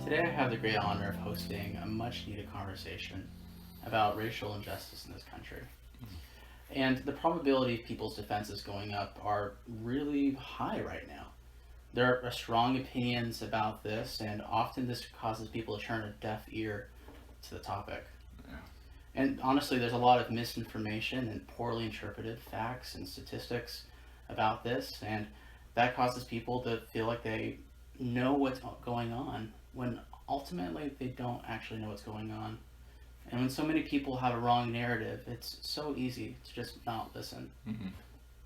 Today I have the great honor of hosting a much needed conversation about racial injustice in this country. And the probability of people's defenses going up are really high right now. There are strong opinions about this, and often this causes people to turn a deaf ear to the topic. Yeah. And honestly, there's a lot of misinformation and poorly interpreted facts and statistics about this, and that causes people to feel like they know what's going on when ultimately they don't actually know what's going on. And when so many people have a wrong narrative, it's so easy to just not listen. Mm-hmm.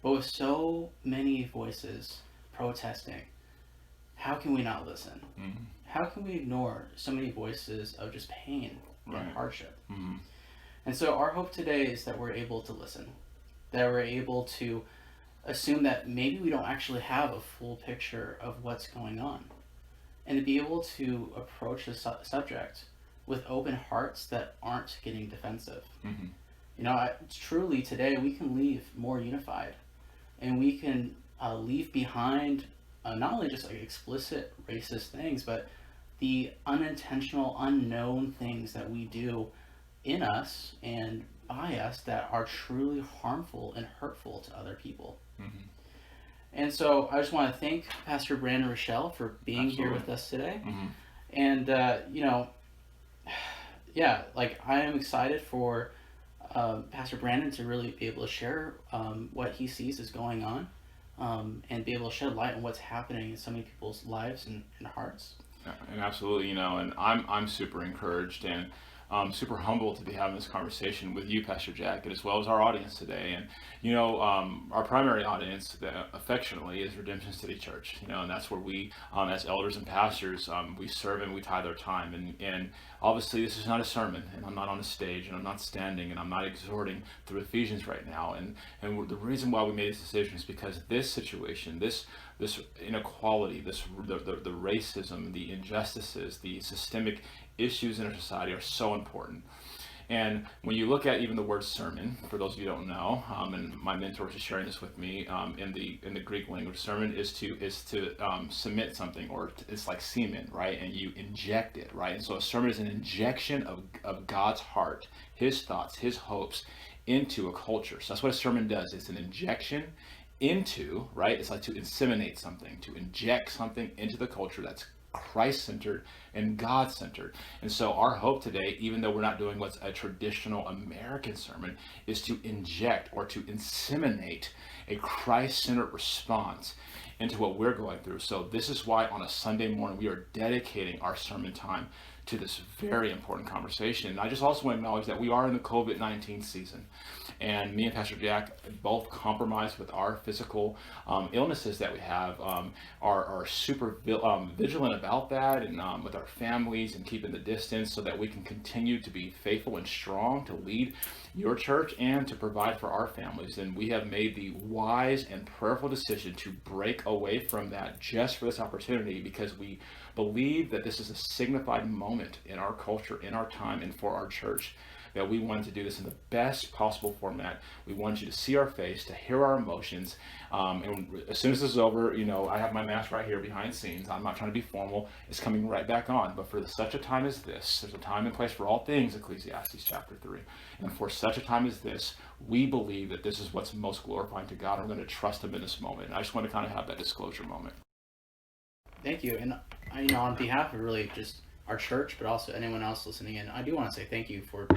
But with so many voices protesting, how can we not listen? Mm-hmm. How can we ignore so many voices of just pain Right. and hardship? Mm-hmm. And so our hope today is that we're able to listen, that we're able to assume that maybe we don't actually have a full picture of what's going on, and to be able to approach the subject with open hearts that aren't getting defensive. Mm-hmm. Truly today we can leave more unified, and we can leave behind not only just like explicit racist things, but the unintentional, unknown things that we do in us and by us that are truly harmful and hurtful to other people. Mm-hmm. And so I just want to thank Pastor Brandon Rochelle for being here Absolutely. with us today. Mm-hmm. And, yeah, like I am excited for Pastor Brandon to really be able to share what he sees is going on, and be able to shed light on what's happening in so many people's lives and hearts. And absolutely, and I'm super encouraged and super humbled to be having this conversation with you, Pastor Jack, and as well as our audience today. And our primary audience, affectionately, is Redemption City Church. And that's where we, as elders and pastors, we serve and we tithe our time. And obviously, this is not a sermon, and I'm not on a stage, and I'm not standing, and I'm not exhorting through Ephesians right now. And the reason why we made this decision is because this situation, this inequality, the racism, the injustices, the systemic issues in our society are so important. And when you look at even the word sermon, for those of you who don't know, and my mentor was just sharing this with me, in the Greek language, sermon is to cement something, or it's like semen, right? And you inject it, right? And so a sermon is an injection of God's heart, His thoughts, His hopes into a culture. So that's what a sermon does. It's an injection into, right? It's like to inseminate something, to inject something into the culture that's Christ-centered and God-centered. And so our hope today, even though we're not doing what's a traditional American sermon, is to inject or to inseminate a Christ-centered response into what we're going through. So this is why on a Sunday morning we are dedicating our sermon time to this very important conversation. And I just also want to acknowledge that we are in the COVID-19 season. And me and Pastor Jack both compromised with our physical illnesses that we have, are super vigilant about that, and with our families, and keeping the distance so that we can continue to be faithful and strong to lead your church and to provide for our families. And we have made the wise and prayerful decision to break away from that just for this opportunity, because we believe that this is a signified moment in our culture, in our time, and for our church, that we wanted to do this in the best possible format. We wanted you to see our face, to hear our emotions. And as soon as this is over, I have my mask right here behind scenes. I'm not trying to be formal. It's coming right back on. But for such a time as this, there's a time and place for all things, Ecclesiastes chapter 3. And for such a time as this, we believe that this is what's most glorifying to God. I'm going to trust Him in this moment. And I just want to kind of have that disclosure moment. Thank you. And on behalf of really just our church, but also anyone else listening in, I do want to say thank you for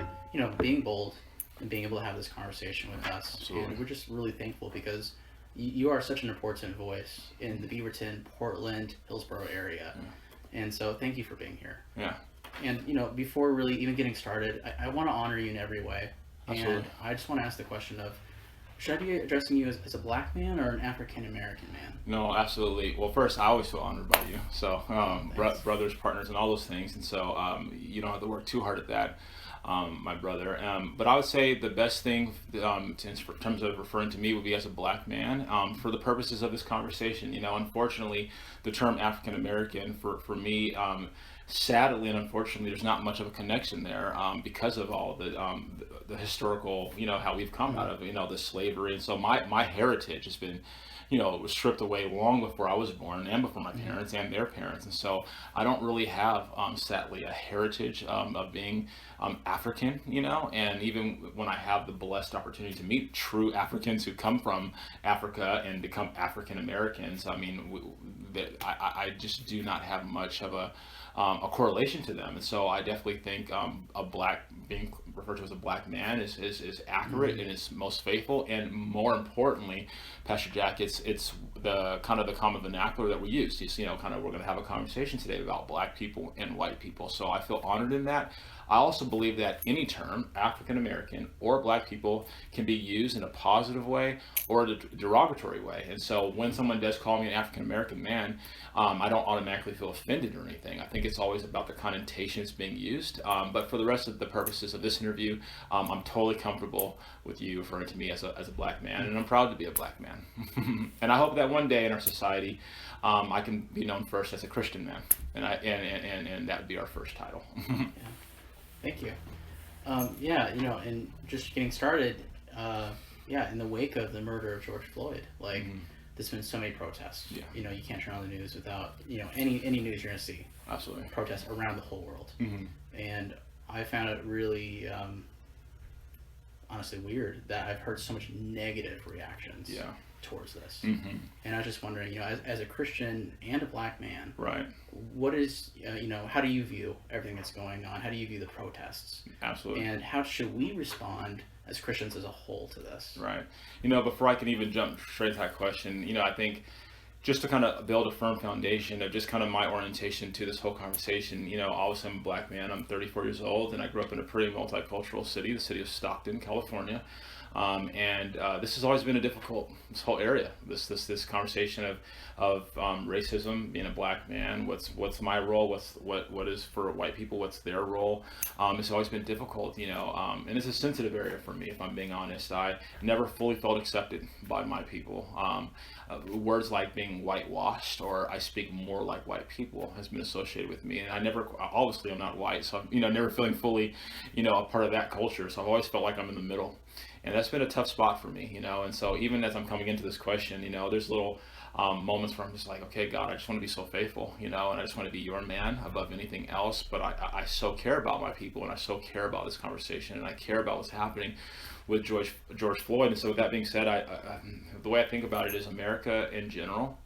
being bold and being able to have this conversation with us. Absolutely. And we're just really thankful because you are such an important voice in the Beaverton, Portland, Hillsborough area. Yeah. And so thank you for being here. Yeah. And before really even getting started, I want to honor you in every way. Absolutely. And I just want to ask the question of, should I be addressing you as a black man or an African American man? No, absolutely. Well, first, I always feel honored by you. So, brothers, partners, and all those things. And so, you don't have to work too hard at that, my brother. But I would say the best thing, in terms of referring to me, would be as a black man, for the purposes of this conversation. Unfortunately, the term African American for me, sadly and unfortunately, there's not much of a connection there, because of all the the historical, how we've come out of, the slavery. And so my heritage has been, it was stripped away long before I was born and before my parents and their parents. And so I don't really have, sadly, a heritage of being African, and even when I have the blessed opportunity to meet true Africans who come from Africa and become African Americans, I mean, I just do not have much of a correlation to them. And so I definitely think being referred to as a black man is accurate and is most faithful. And more importantly, Pastor Jack, it's the kind of the common vernacular that we use. Kind of we're going to have a conversation today about black people and white people. So I feel honored in that. I also believe that any term, African American or black people, can be used in a positive way or a derogatory way. And so when someone does call me an African American man, I don't automatically feel offended or anything. I think it's always about the connotations being used. But for the rest of the purposes of this interview, I'm totally comfortable with you referring to me as a black man, and I'm proud to be a black man. And I hope that one day in our society, I can be known first as a Christian man, and that would be our first title. Yeah. Thank you. And just getting started, in the wake of the murder of George Floyd, there's been so many protests. Yeah. You can't turn on the news without, any news you're going to see. Absolutely. Protests around the whole world. And I found it really, honestly weird that I've heard so much negative reactions towards this. And I was just wondering, as a Christian and a black man, right, what is, how do you view everything that's going on? How do you view the protests? Absolutely. And how should we respond as Christians as a whole to this? Right. Before I can even jump straight to that question, I think just to kind of build a firm foundation of just kind of my orientation to this whole conversation, obviously I'm a black man, I'm 34 years old, and I grew up in a pretty multicultural city, the city of Stockton, California. This has always been a difficult, this whole area, this conversation of racism, being a black man, what's my role, what is for white people, what's their role. It's always been difficult, and it's a sensitive area for me, if I'm being honest. I never fully felt accepted by my people. Words like being whitewashed or I speak more like white people has been associated with me, and obviously I'm not white, so I'm never feeling fully a part of that culture. So I've always felt like I'm in the middle. And that's been a tough spot for me, and so even as I'm coming into this question, there's little moments where I'm just like, okay, God, I just want to be so faithful, and I just want to be your man above anything else. But I so care about my people, and I so care about this conversation, and I care about what's happening with George Floyd. And so with that being said, the way I think about it is America in general.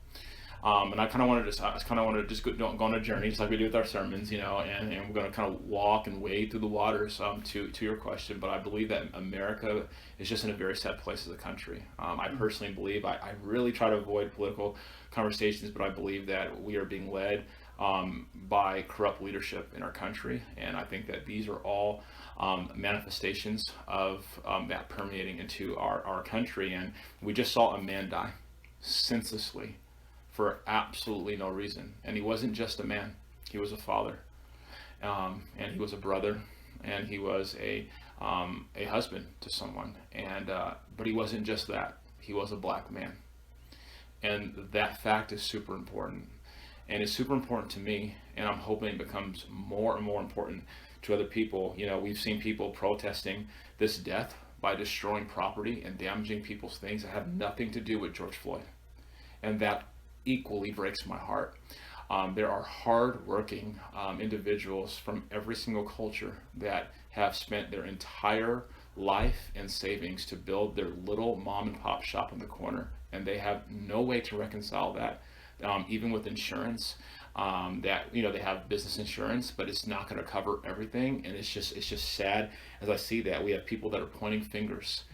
And I kind of wanted to just go on a journey, just like we do with our sermons, and we're going to kind of walk and wade through the waters to your question. But I believe that America is just in a very sad place as a country. I personally believe, I really try to avoid political conversations, but I believe that we are being led by corrupt leadership in our country. And I think that these are all manifestations of that permeating into our country. And we just saw a man die senselessly for absolutely no reason. And he wasn't just a man, he was a father, and he was a brother, and he was a husband to someone. And but he wasn't just that, he was a black man. And that fact is super important, and it's super important to me, and I'm hoping it becomes more and more important to other people. We've seen people protesting this death by destroying property and damaging people's things that have nothing to do with George Floyd, and that equally breaks my heart. There are hard-working individuals from every single culture that have spent their entire life and savings to build their little mom and pop shop in the corner, and they have no way to reconcile that, even with insurance. That they have business insurance, but it's not going to cover everything, and it's just sad as I see that we have people that are pointing fingers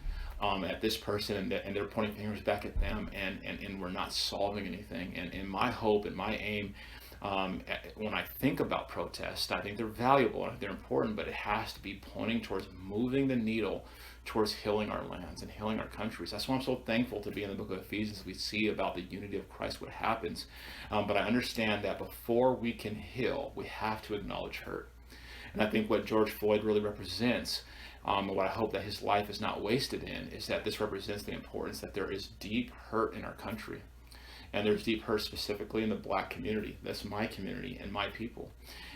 at this person, and they're pointing fingers back at them, and we're not solving anything. And my hope and my aim, when I think about protests, I think they're valuable and they're important, but it has to be pointing towards moving the needle towards healing our lands and healing our countries. That's why I'm so thankful to be in the book of Ephesians. We see about the unity of Christ, what happens. But I understand that before we can heal, we have to acknowledge hurt. And I think what George Floyd really represents, and what I hope that his life is not wasted in, is that this represents the importance that there is deep hurt in our country. And there's deep hurt specifically in the black community. That's my community and my people.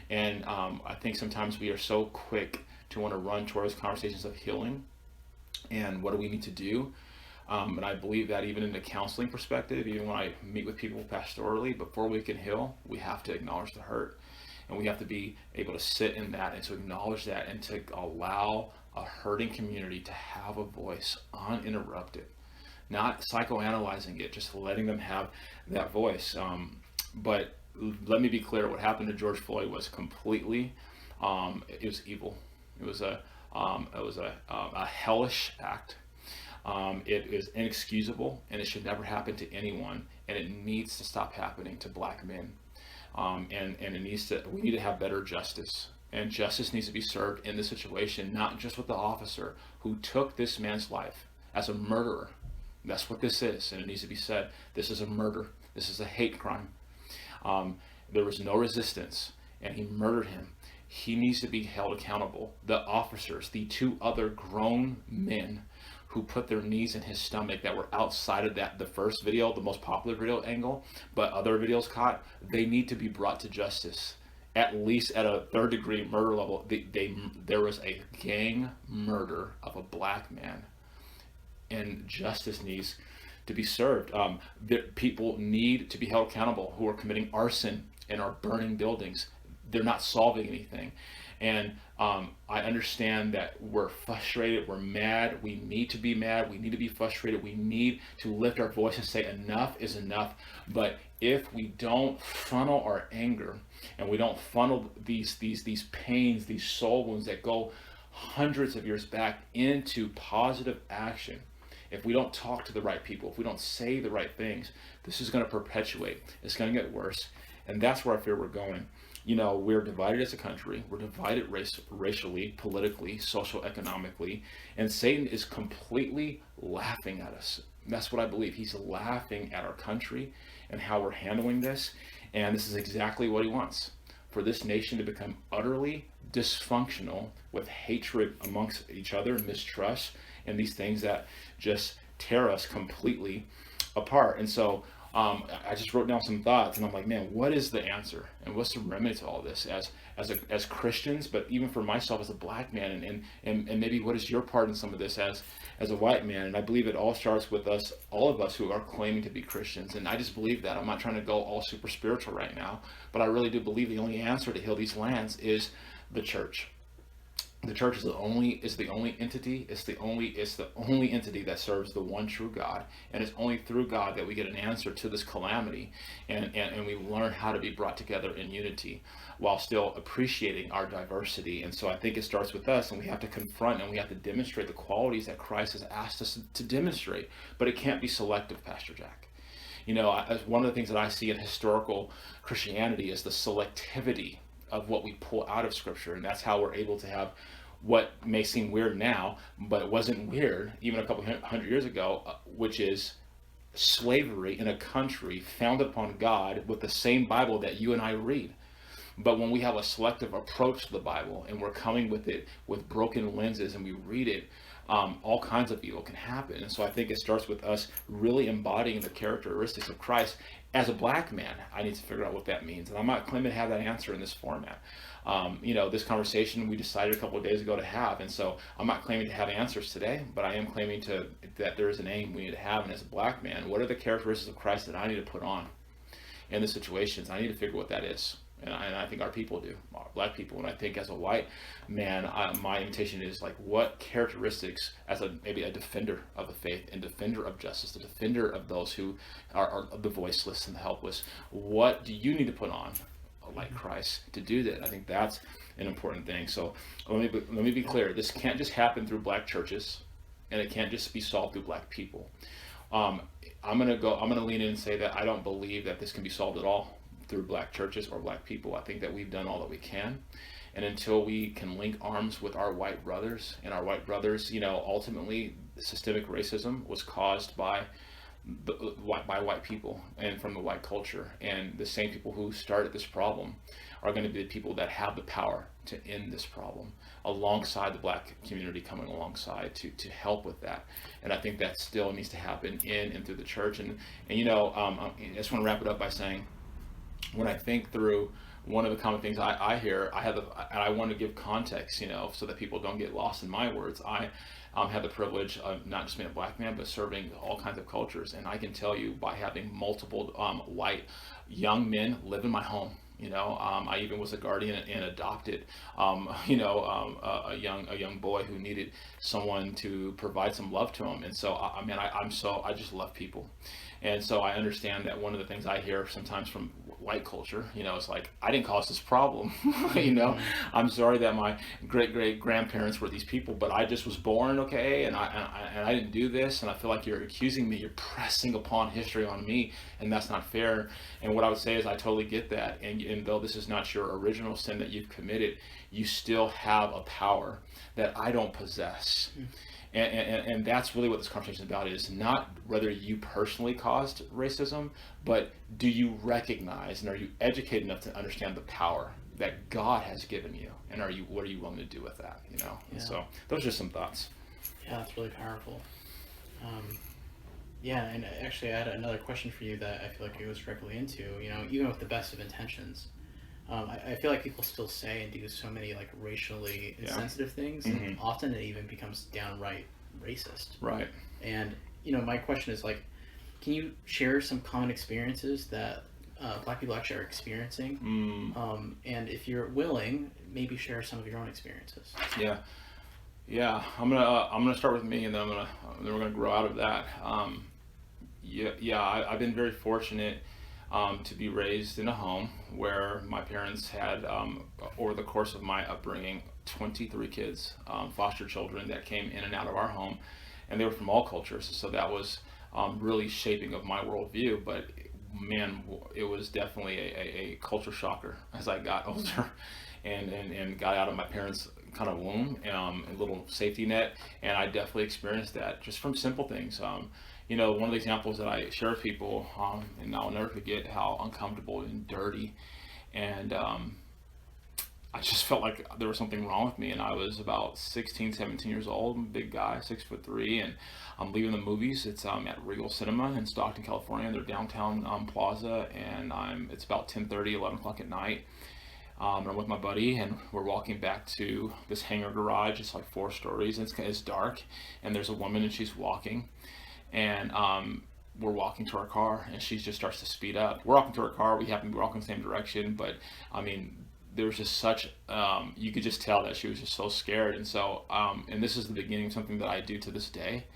And I think sometimes we are so quick to want to run towards conversations of healing and what do we need to do. And I believe that even in the counseling perspective, even when I meet with people pastorally, before we can heal, we have to acknowledge the hurt. And we have to be able to sit in that and to acknowledge that and to allow a hurting community to have a voice uninterrupted, not psychoanalyzing it, just letting them have that voice. But let me be clear, what happened to George Floyd was completely, it was evil. It was a hellish act. It is inexcusable, and it should never happen to anyone, and it needs to stop happening to black men. And it needs to. We need to have better justice, and justice needs to be served in this situation, not just with the officer who took this man's life as a murderer. That's what this is, and it needs to be said. This is a murder. This is a hate crime. There was no resistance, and he murdered him. He needs to be held accountable. The officers, the two other grown men who put their knees in his stomach that were outside of the first video, the most popular video angle, but other videos caught, they need to be brought to justice, at least at a third-degree murder level. There was a gang murder of a black man, and justice needs to be served. People need to be held accountable who are committing arson and are burning buildings. They're not solving anything. And I understand that we're frustrated, we're mad, we need to be mad, we need to be frustrated, we need to lift our voice and say enough is enough. But if we don't funnel our anger and we don't funnel these pains, these soul wounds that go hundreds of years back into positive action, if we don't talk to the right people, if we don't say the right things, this is going to perpetuate. It's going to get worse. And that's where I fear we're going. We're divided as a country. We're divided racially, politically, socioeconomically, and Satan is completely laughing at us. That's what I believe. He's laughing at our country and how we're handling this, and this is exactly what he wants, for this nation to become utterly dysfunctional with hatred amongst each other, mistrust, and these things that just tear us completely apart. And so I just wrote down some thoughts, and I'm like, man, what is the answer, and what's the remedy to all this as Christians, but even for myself as a black man, and maybe what is your part in some of this as a white man? And I believe it all starts with us, all of us who are claiming to be Christians, and I just believe that. I'm not trying to go all super spiritual right now, but I really do believe the only answer to heal these lands is the church. The church is the only entity. It's the only entity that serves the one true God, and it's only through God that we get an answer to this calamity, and we learn how to be brought together in unity while still appreciating our diversity. And so I think it starts with us, and we have to confront and we have to demonstrate the qualities that Christ has asked us to demonstrate. But it can't be selective, Pastor Jack. One of the things that I see in historical Christianity is the selectivity of what we pull out of Scripture, and that's how we're able to have what may seem weird now, but it wasn't weird even a couple hundred years ago, which is slavery in a country founded upon God with the same Bible that you and I read. But when we have a selective approach to the Bible and we're coming with it with broken lenses and we read it, all kinds of evil can happen. And so I think it starts with us really embodying the characteristics of Christ. As a black man, I need to figure out what that means. And I'm not claiming to have that answer in this format. This conversation we decided a couple of days ago to have. And so I'm not claiming to have answers today, but I am claiming that there is an aim we need to have. And as a black man, what are the characteristics of Christ that I need to put on in the situations? I need to figure what that is. And I think our people do, our black people. And I think as a white man, my invitation is like, what characteristics as maybe a defender of the faith and defender of justice, the defender of those who are the voiceless and the helpless, what do you need to put on like Christ to do that? I think that's an important thing. So let me be clear. This can't just happen through black churches, and it can't just be solved through black people. I'm gonna lean in and say that I don't believe that this can be solved at all through black churches or black people. I think that we've done all that we can, and until we can link arms with our white brothers, and our white brothers, ultimately systemic racism was caused by white people and from the white culture, and the same people who started this problem are going to be the people that have the power to end this problem, alongside the black community coming alongside to help with that. And I think that still needs to happen in and through the church. And I just want to wrap it up by saying, when I think through one of the common things I hear, and I want to give context, so that people don't get lost in my words. I had the privilege of not just being a black man, but serving all kinds of cultures. And I can tell you, by having multiple white young men live in my home, I even was a guardian and adopted, a young boy who needed someone to provide some love to him. And so, I just love people. And so I understand that one of the things I hear sometimes from white culture, it's like, I didn't cause this problem. Mm-hmm. I'm sorry that my great grandparents were these people, but I just was born, okay, and I didn't do this, and I feel like you're accusing me, you're pressing upon history on me, and that's not fair. And what I would say is, I totally get that, and though this is not your original sin that you've committed, you still have a power that I don't possess. And that's really what this conversation is about, is not whether you personally caused racism, but do you recognize, and are you educated enough to understand the power that God has given you, and what are you willing to do with that? And Yeah. so those are some thoughts. Yeah, that's really powerful. Yeah, and actually, I had another question for you that I feel like it goes directly into, even with the best of intentions. I feel like people still say and do so many like racially Yeah. insensitive things, and often it even becomes downright racist. Right. And my question is like, can you share some common experiences that Black people actually are experiencing? And if you're willing, maybe share some of your own experiences. Yeah. Yeah. I'm gonna start with me, and then we're gonna grow out of that. I've been very fortunate to be raised in a home where my parents had, over the course of my upbringing, 23 kids, foster children that came in and out of our home, and they were from all cultures. So that was really shaping of my worldview. But man, it was definitely a culture shocker as I got older, and got out of my parents' kind of womb, a little safety net, and I definitely experienced that just from simple things. One of the examples that I share with people, and I'll never forget how uncomfortable and dirty, and I just felt like there was something wrong with me. And I was about 16, 17 years old, I'm a big guy, 6'3", and I'm leaving the movies. It's at Regal Cinema in Stockton, California, their downtown plaza, and it's about 10:30, 11 o'clock at night. And I'm with my buddy, and we're walking back to this hangar garage. It's like 4 stories, and it's dark, and there's a woman, and she's walking, and we're walking to our car, and she just starts to speed up. We're walking to our car. We happen to be walking in the same direction, but there was just such, you could just tell that she was just so scared. And so, and this is the beginning of something that I do to this day.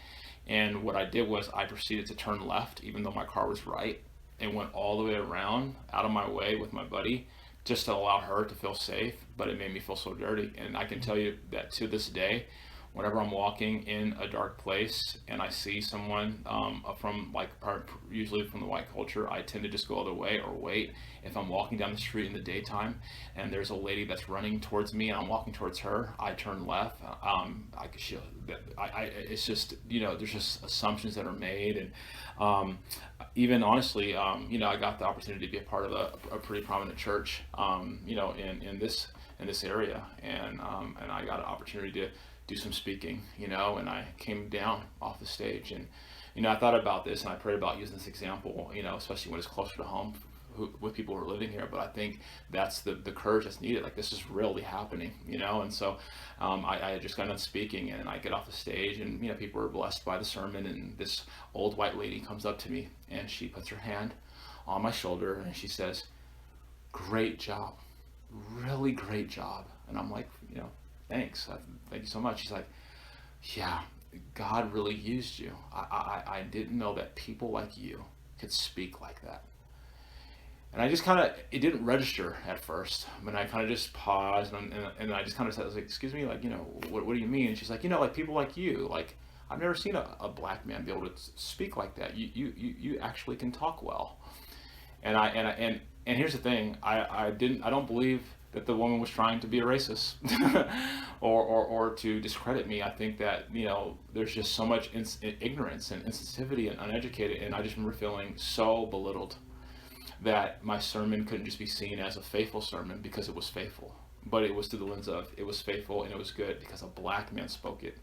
And what I did was I proceeded to turn left, even though my car was right, and went all the way around, out of my way with my buddy, just to allow her to feel safe. But it made me feel so dirty. And I can tell you that to this day, whenever I'm walking in a dark place and I see someone usually from the white culture, I tend to just go other way or wait. If I'm walking down the street in the daytime and there's a lady that's running towards me and I'm walking towards her, I turn left. It's just, there's just assumptions that are made. And even honestly, I got the opportunity to be a part of a pretty prominent church, in this area, and I got an opportunity to do some speaking, and I came down off the stage, and I thought about this and I prayed about using this example, especially when it's closer to home with people who are living here. But I think that's the courage that's needed. Like, this is really happening, and so I just got done speaking, and I get off the stage, and people are blessed by the sermon, and this old white lady comes up to me and she puts her hand on my shoulder and she says, "Great job, really great job." And I'm like, thanks. Thank you so much. She's like, "Yeah, God really used you. I didn't know that people like you could speak like that." And I just it didn't register at first. I kind of just paused, and I just kind of said, I was like, "Excuse me, like, what do you mean?" And she's like, like people like you, like, I've never seen a black man be able to speak like that. You actually can talk well. And here's the thing, I don't believe that the woman was trying to be a racist or to discredit me. I think that, there's just so much ignorance and insensitivity and uneducated, and I just remember feeling so belittled that my sermon couldn't just be seen as a faithful sermon because it was faithful, but it was through the lens of it was faithful and it was good because a black man spoke it.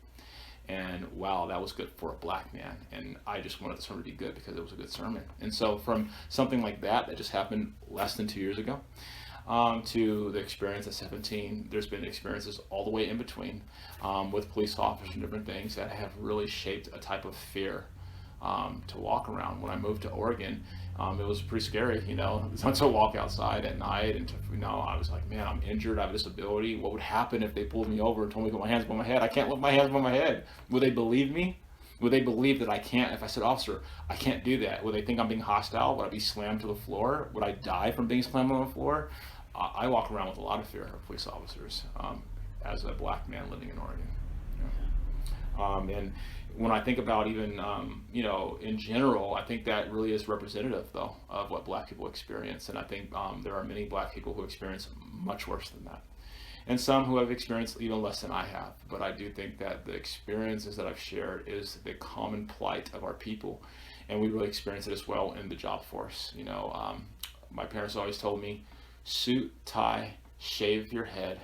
And wow, that was good for a black man. And I just wanted the sermon to be good because it was a good sermon. And so from something like that just happened less than 2 years ago, to the experience at 17. There's been experiences all the way in between with police officers and different things that have really shaped a type of fear to walk around. When I moved to Oregon, it was pretty scary, to walk outside at night and I was like, man, I'm injured, I have a disability. What would happen if they pulled me over and told me to put my hands above my head? I can't lift my hands above my head. Would they believe me? Would they believe that I can't? If I said, officer, I can't do that, would they think I'm being hostile? Would I be slammed to the floor? Would I die from being slammed on the floor? I walk around with a lot of fear of police officers as a black man living in Oregon. And when I think about even, in general, I think that really is representative, though, of what black people experience. And I think there are many black people who experience much worse than that. And some who have experienced even less than I have. But I do think that the experiences that I've shared is the common plight of our people. And we really experience it as well in the job force. My parents always told me, suit, tie, shave your head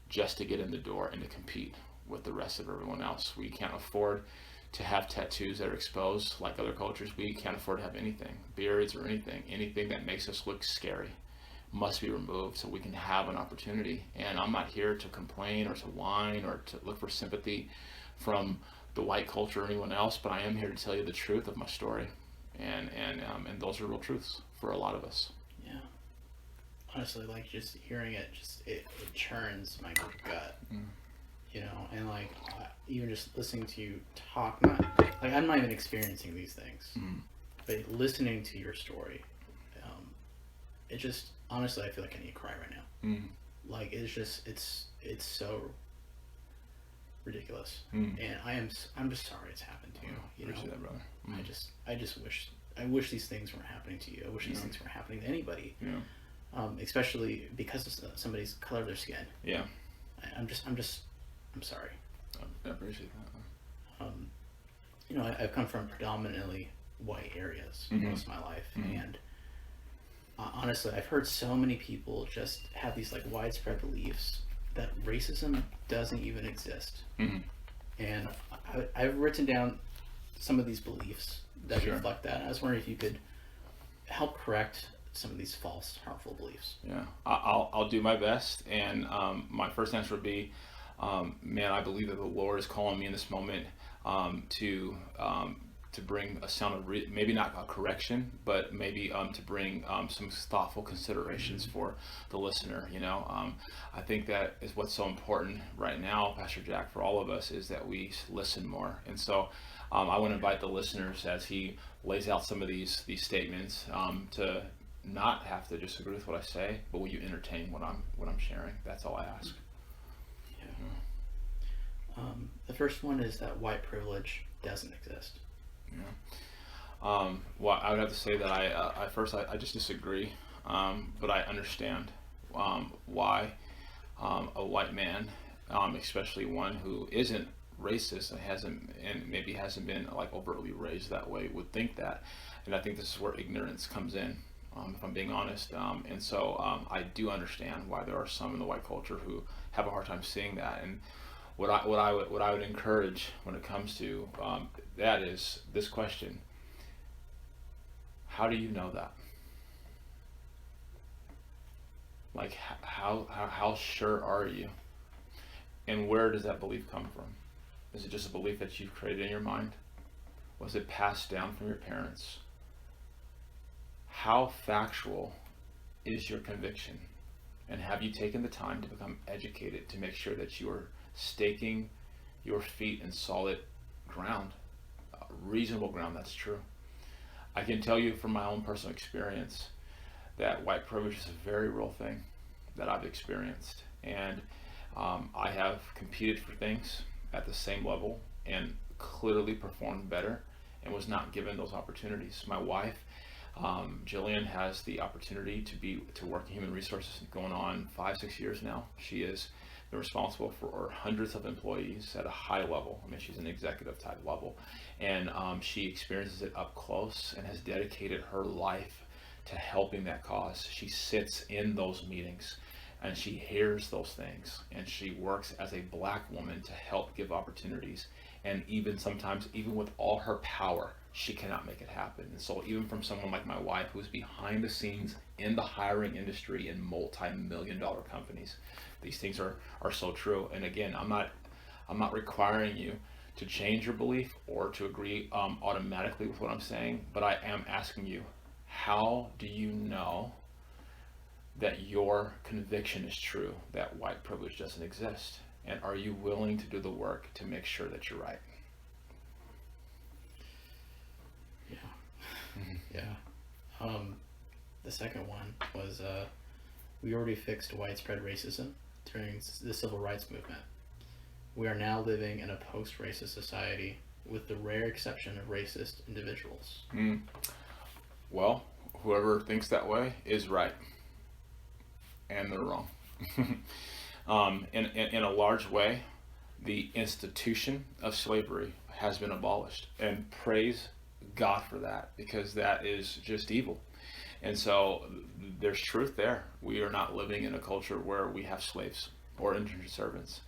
just to get in the door and to compete with the rest of everyone else. We can't afford to have tattoos that are exposed like other cultures. We can't afford to have anything, beards or anything that makes us look scary must be removed so we can have an opportunity. And I'm not here to complain or to whine or to look for sympathy from the white culture or anyone else, but I am here to tell you the truth of my story. And those are real truths for a lot of us. Yeah. Honestly, like just hearing it, it churns my gut. And like even just listening to you talk, I'm not even experiencing these things, but listening to your story, it just, honestly, I feel like I need to cry right now. Like it's so ridiculous, and I'm just sorry it's happened to you. Appreciate that, brother. I just wish these things weren't happening to you. I wish these things weren't happening to anybody. Especially because of somebody's color of their skin. Yeah. I'm sorry. I appreciate that. I've come from predominantly white areas most of my life, and honestly, I've heard so many people just have these like widespread beliefs that racism doesn't even exist. And I've written down some of these beliefs that reflect that. I was wondering if you could help correct some of these false, harmful beliefs. Yeah, I'll do my best. And my first answer would be, man, I believe that the Lord is calling me in this moment to bring a sound of maybe not a correction, but maybe to bring some thoughtful considerations for the listener. I think that is what's so important right now, Pastor Jack, for all of us, is that we listen more. And so I want to invite the listeners, as he lays out some of these statements, to not have to just agree with what I say, but will you entertain what I'm sharing? That's all I ask. The first one is that white privilege doesn't exist. Well, I would have to say that I just disagree, but I understand why a white man, especially one who isn't racist and maybe hasn't been like overtly raised that way, would think that. And I think this is where ignorance comes in, if I'm being honest. And so I do understand why there are some in the white culture who have a hard time seeing that. And what I would encourage when it comes to that is this question: how do you know that? Like, how sure are you? And where does that belief come from? Is it just a belief that you've created in your mind? Was it passed down from your parents? How factual is your conviction? And have you taken the time to become educated to make sure that you are staking your feet in solid ground, reasonable ground? That's true. I can tell you from my own personal experience that white privilege is a very real thing that I've experienced. And I have competed for things at the same level and clearly performed better and was not given those opportunities. My wife, Jillian, has the opportunity to work in human resources going on 5-6 years now. She is responsible for hundreds of employees at a high level. I mean, she's an executive type level, and she experiences it up close and has dedicated her life to helping that cause. She sits in those meetings and she hears those things, and she works as a black woman to help give opportunities And even sometimes, even with all her power, she cannot make it happen. And so even from someone like my wife, who's behind the scenes in the hiring industry in multi-million dollar companies, these things are so true. And again, I'm not requiring you to change your belief or to agree automatically with what I'm saying, but I am asking you, how do you know that your conviction is true, that white privilege doesn't exist? And are you willing to do the work to make sure that you're right? Yeah. Yeah. The second one was we already fixed widespread racism during the civil rights movement. We are now living in a post-racist society with the rare exception of racist individuals. Mm. Well, whoever thinks that way is right, and they're wrong. In a large way, the institution of slavery has been abolished, and praise God for that, because that is just evil. And so there's truth there. We are not living in a culture where we have slaves or indentured servants.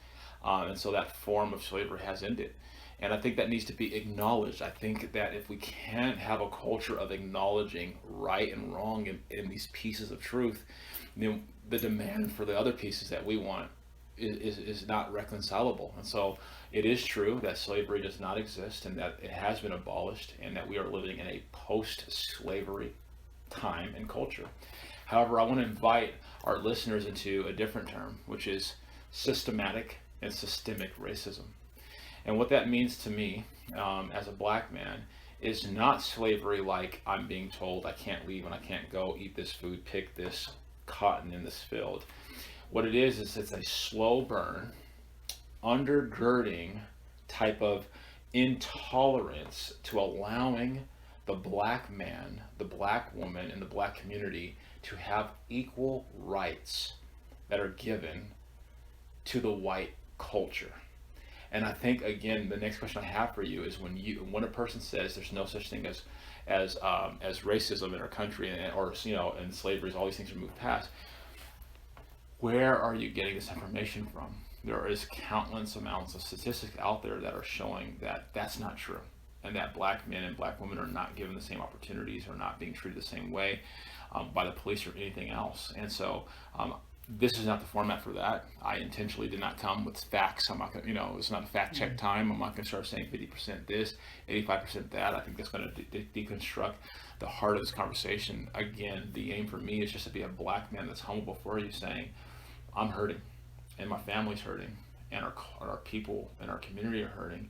And so that form of slavery has ended. And I think that needs to be acknowledged. I think that if we can't have a culture of acknowledging right and wrong in these pieces of truth, then the demand for the other pieces that we want is not reconcilable. And so it is true that slavery does not exist and that it has been abolished and that we are living in a post-slavery time and culture. However, I want to invite our listeners into a different term, which is systematic and systemic racism. And what that means to me, as a black man, is not slavery like I'm being told I can't leave and I can't go eat this food, pick this cotton in this field. What it is it's a slow burn, undergirding type of intolerance to allowing the black man, the black woman, and the black community to have equal rights that are given to the white culture. And I think again, the next question I have for you is when a person says there's no such thing as racism in our country or and slavery, all these things are moved past. Where are you getting this information from? There is countless amounts of statistics out there that are showing that that's not true, and that black men and black women are not given the same opportunities, or not being treated the same way by the police or anything else. And so this is not the format for that. I intentionally did not come with facts. I'm not going to, it's not a fact check time. I'm not going to start saying 50% this, 85% that. I think that's going to deconstruct the heart of this conversation. Again, the aim for me is just to be a black man that's humble before you, saying, I'm hurting, and my family's hurting, and our people and our community are hurting,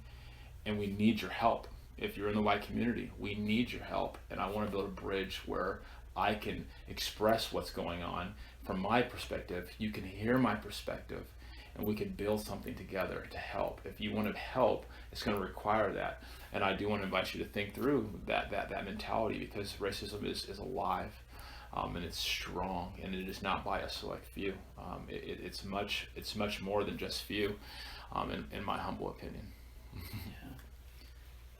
and we need your help. If you're in the white community, we need your help, and I want to build a bridge where I can express what's going on from my perspective. You can hear my perspective, and we can build something together to help. If you want to help, it's going to require that. And I do want to invite you to think through that mentality, because racism is alive, and it's strong, and it is not by a select few. It's much more than just few, in my humble opinion.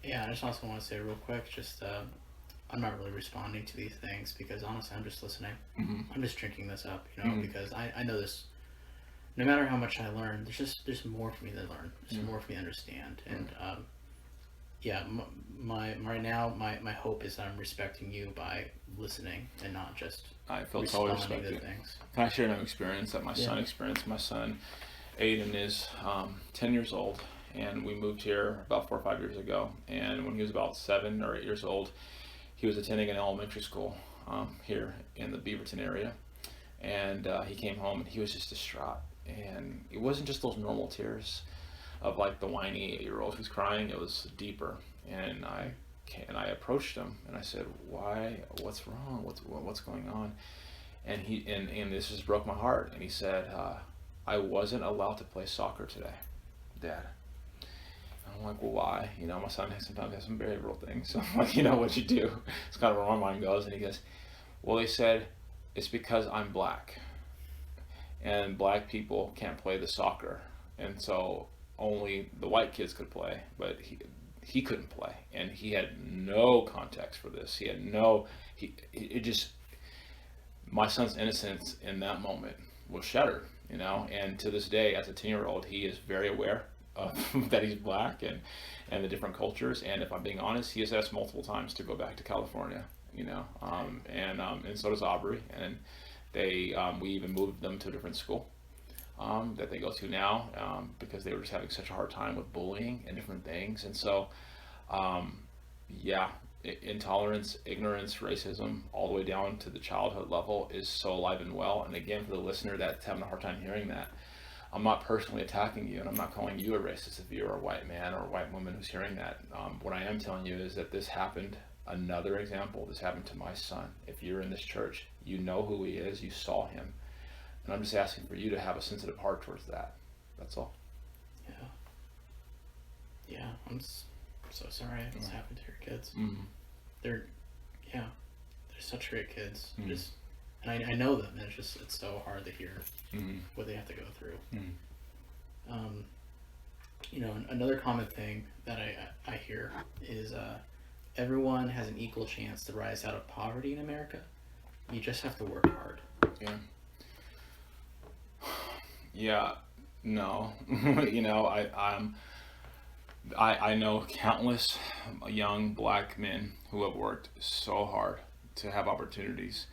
Yeah, I just also want to say real quick, just I'm not really responding to these things because honestly, I'm just listening. Mm-hmm. I'm just drinking this up, because I know this. No matter how much I learn, there's more for me to learn. There's more for me to understand, and my right now my hope is that I'm respecting you by listening and not just I feel totally responding to respected. things. Can I share an experience that my son experienced? My son, Aiden, is 10 years old, and we moved here about 4 or 5 years ago. And when he was about 7 or 8 years old, he was attending an elementary school here in the Beaverton area. And he came home and he was just distraught. And it wasn't just those normal tears of like the whiny 8-year-old who's crying. It was deeper. And I approached him and I said, "Why? What's wrong? What's going on?" And and this just broke my heart. And he said, "I wasn't allowed to play soccer today, Dad." And I'm like, "Well, why?" My son sometimes has some behavioral things. So I'm like, what you do? It's kind of where my mind goes. And he goes, "Well," they said, "it's because I'm black, and black people can't play the soccer, and so only the white kids could play, but he couldn't play." And he had no context for this. He had it just, my son's innocence in that moment was shattered, and to this day, as a 10-year-old, he is very aware that he's black and the different cultures. And if I'm being honest, he has asked multiple times to go back to California, and so does Aubrey. And we even moved them to a different school that they go to now because they were just having such a hard time with bullying and different things. And so, yeah, intolerance, ignorance, racism, all the way down to the childhood level is so alive and well. And again, for the listener that's having a hard time hearing that, I'm not personally attacking you, and I'm not calling you a racist if you're a white man or a white woman who's hearing that. What I am telling you is that this happened. Another example, this happened to my son. If you're in this church, you know who he is, you saw him. And I'm just asking for you to have a sensitive heart towards that. That's all. Yeah. Yeah, so sorry this happened to your kids. Mm-hmm. They're such great kids. Mm-hmm. And I know them, and it's so hard to hear Mm-hmm. what they have to go through. Mm-hmm. Another common thing that I hear is everyone has an equal chance to rise out of poverty in America. You just have to work hard. Yeah. Yeah. No. I know countless young black men who have worked so hard to have opportunities,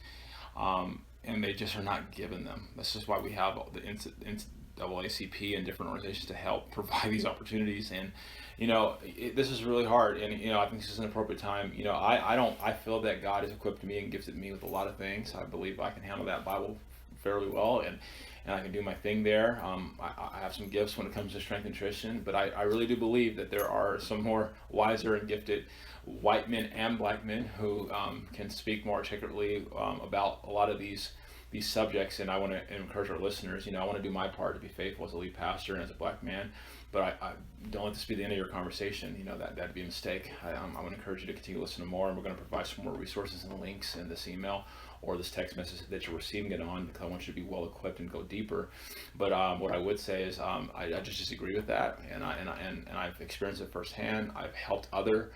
and they just are not given them. This is why we have the NAACP and different organizations to help provide these opportunities. And this is really hard. And I think this is an appropriate time. I feel that God has equipped me and gifted me with a lot of things. I believe I can handle that Bible fairly well, and I can do my thing there. I have some gifts when it comes to strength and nutrition, but I really do believe that there are some more wiser and gifted white men and black men who can speak more articulately about a lot of these subjects. And I want to encourage our listeners. I want to do my part to be faithful as a lead pastor and as a black man, but I don't let this be the end of your conversation. That'd be a mistake. I want to encourage you to continue to listen to more, and we're going to provide some more resources and links in this email or this text message that you're receiving it on, because I want you to be well equipped and go deeper. But what I would say is I just disagree with that, and I've experienced it firsthand. I've helped other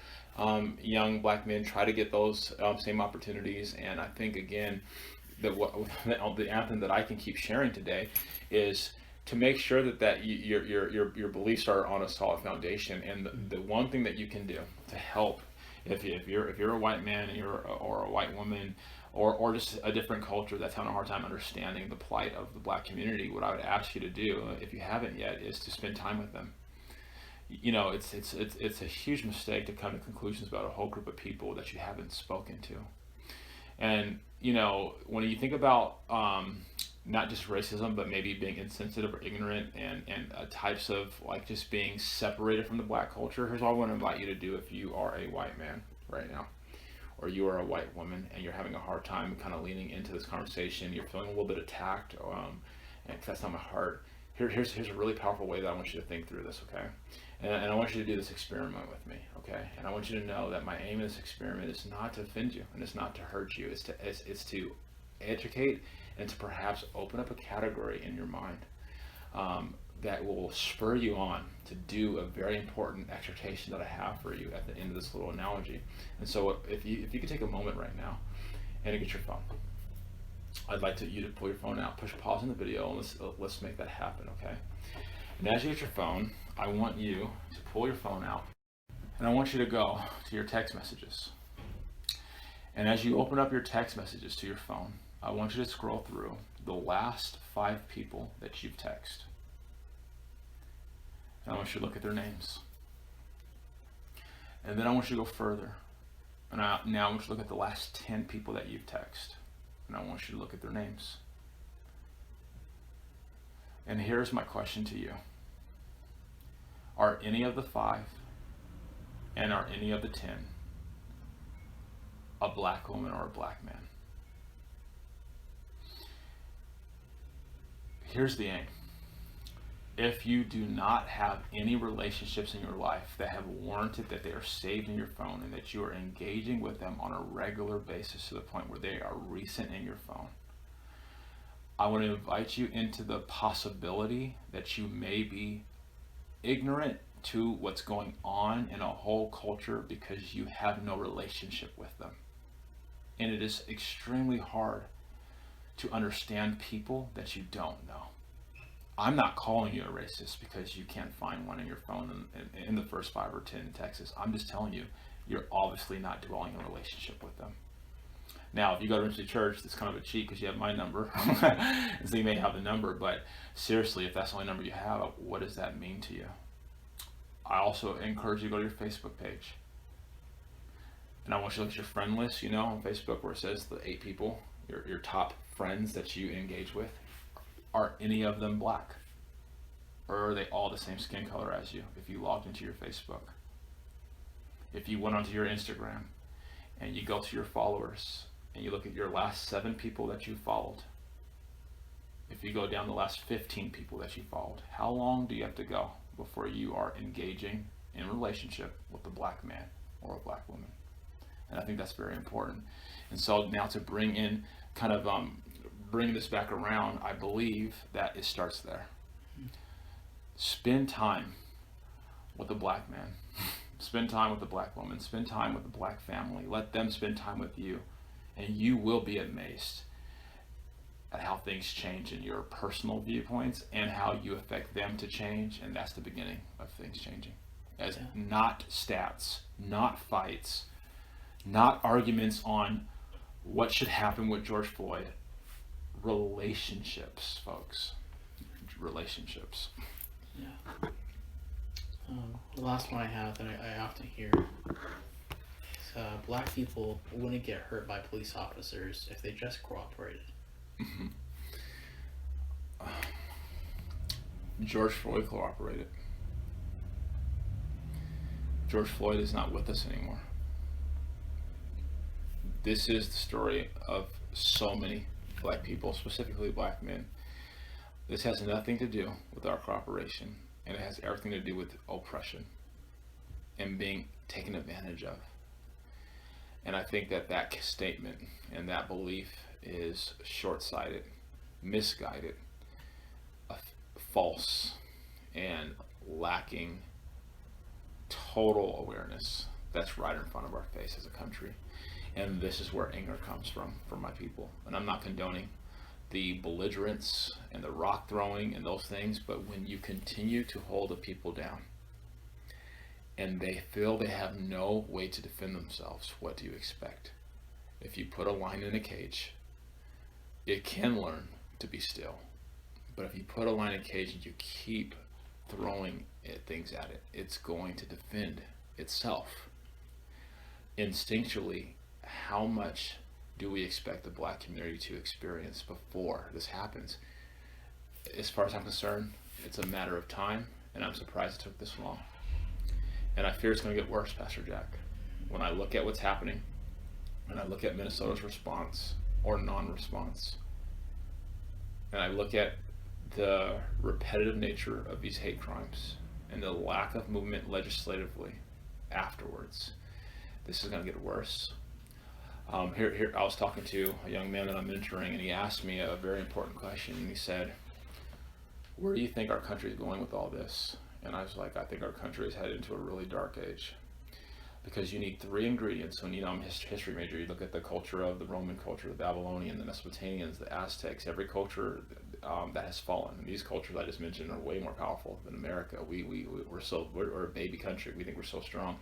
young black men try to get those same opportunities, and I think again that the anthem that I can keep sharing today is to make sure that your beliefs are on a solid foundation. And the one thing that you can do to help, if you're a white man and or a white woman, or just a different culture that's having a hard time understanding the plight of the black community, what I would ask you to do, if you haven't yet, is to spend time with them. It's a huge mistake to come to conclusions about a whole group of people that you haven't spoken to. And when you think about not just racism, but maybe being insensitive or ignorant and types of like just being separated from the black culture, here's what I want to invite you to do if you are a white man right now, or you are a white woman and you're having a hard time kind of leaning into this conversation, you're feeling a little bit attacked, and that's not my heart. Here's a really powerful way that I want you to think through this, okay? And I want you to do this experiment with me, okay? And I want you to know that my aim in this experiment is not to offend you, and it's not to hurt you. It's to educate and to perhaps open up a category in your mind that will spur you on to do a very important exhortation that I have for you at the end of this little analogy. And so if you could take a moment right now and get your phone. I'd like you to pull your phone out, push pause on the video, and let's make that happen, okay? And as you get your phone, I want you to pull your phone out, and I want you to go to your text messages. And as you open up your text messages to your phone, I want you to scroll through the last 5 people that you've texted. And I want you to look at their names. And then I want you to go further. And now I want you to look at the last 10 people that you've texted. And I want you to look at their names. And here's my question to you. Are any of the 5 and are any of the 10 a black woman or a black man? Here's the aim. If you do not have any relationships in your life that have warranted that they are saved in your phone and that you are engaging with them on a regular basis to the point where they are recent in your phone, I want to invite you into the possibility that you may be ignorant to what's going on in a whole culture because you have no relationship with them. And it is extremely hard to understand people that you don't know. I'm not calling you a racist because you can't find one in your phone in the first 5 or 10 in Texas. I'm just telling you, you're obviously not dwelling in a relationship with them. Now, if you go to church, that's kind of a cheat because you have my number, so you may have the number. But seriously, if that's the only number you have, what does that mean to you? I also encourage you to go to your Facebook page, and I want you to look at your friend list. You know, on Facebook where it says the 8 people, your top friends that you engage with. Are any of them black? Or are they all the same skin color as you if you logged into your Facebook? If you went onto your Instagram and you go to your followers and you look at your last 7 people that you followed, if you go down the last 15 people that you followed, how long do you have to go before you are engaging in a relationship with a black man or a black woman? And I think that's very important. And so now to bring in kind of bring this back around, I believe that it starts there. Spend time with a black man. Spend time with a black woman. Spend time with a black family. Let them spend time with you. And you will be amazed at how things change in your personal viewpoints and how you affect them to change. And that's the beginning of things changing. As not stats, not fights, not arguments on what should happen with George Floyd. Relationships, folks. Relationships. Yeah. The last one I have that I often hear is black people wouldn't get hurt by police officers if they just cooperated. Mm-hmm. George Floyd cooperated. George Floyd is not with us anymore. This is the story of so many black people, specifically black men. This has nothing to do with our cooperation, and it has everything to do with oppression and being taken advantage of. And I think that statement and that belief is short-sighted, misguided, false, and lacking total awareness that's right in front of our face as a country. And this is where anger comes from my people. And I'm not condoning the belligerence and the rock throwing and those things, but when you continue to hold the people down and they feel they have no way to defend themselves, what do you expect? If you put a lion in a cage, it can learn to be still. But if you put a lion in a cage and you keep throwing things at it, it's going to defend itself. Instinctually, how much do we expect the black community to experience before this happens? As far as I'm concerned, it's a matter of time, and I'm surprised it took this long. And I fear it's going to get worse, Pastor Jack. When I look at what's happening, and I look at Minnesota's response or non-response, and I look at the repetitive nature of these hate crimes and the lack of movement legislatively afterwards, this is going to get worse. Here, I was talking to a young man that I'm mentoring, and he asked me a very important question. And he said, "Where do you think our country is going with all this?" And I was like, "I think our country is headed into a really dark age, because you need 3 ingredients." When I'm a history major, you look at the culture of the Roman culture, the Babylonian, the Mesopotamians, the Aztecs. Every culture that has fallen. And these cultures I just mentioned are way more powerful than America. We're a baby country. We think we're so strong.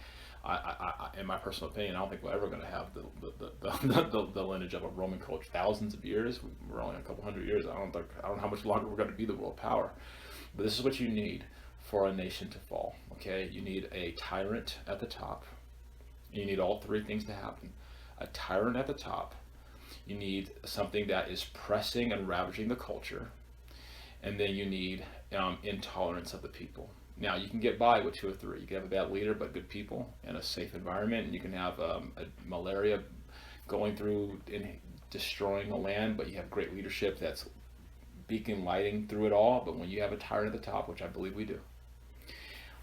In my personal opinion, I don't think we're ever going to have the lineage of a Roman culture. Thousands of years, we're only a couple hundred years. I don't know how much longer we're going to be the world power. But this is what you need for a nation to fall. Okay, you need a tyrant at the top. You need all 3 things to happen: a tyrant at the top. You need something that is pressing and ravaging the culture, and then you need intolerance of the people. Now, you can get by with 2 or 3. You can have a bad leader but good people and a safe environment, and you can have a malaria going through and destroying the land, but you have great leadership that's beacon lighting through it all. But when you have a tyrant at the top, which I believe we do,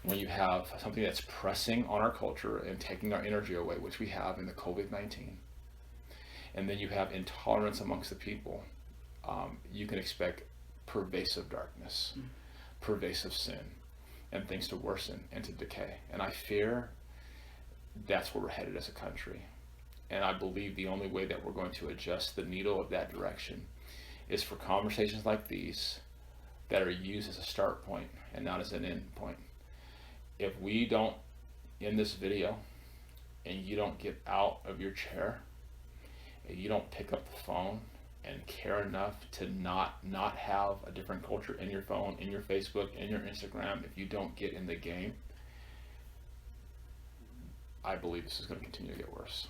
when you have something that's pressing on our culture and taking our energy away, which we have in the COVID-19, and then you have intolerance amongst the people, you can expect pervasive darkness, pervasive sin, and things to worsen and to decay. And I fear that's where we're headed as a country. And I believe the only way that we're going to adjust the needle of that direction is for conversations like these that are used as a start point and not as an end point. If we don't end this video and you don't get out of your chair and you don't pick up the phone and care enough to not have a different culture in your phone, in your Facebook, in your Instagram, if you don't get in the game, I believe this is going to continue to get worse.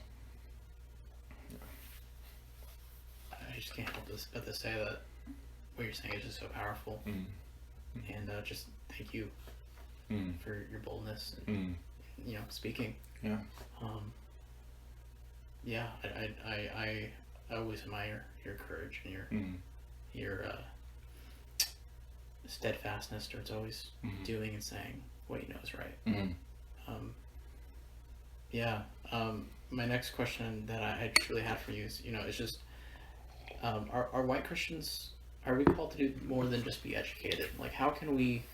I just can't help but to say that what you're saying is just so powerful. And just thank you for your boldness and speaking. Yeah. Yeah, I always admire your courage and your steadfastness towards always doing and saying what you know is right. My next question that I truly had for you is, it's just, are white Christians, are we called to do more than just be educated? Like, how can we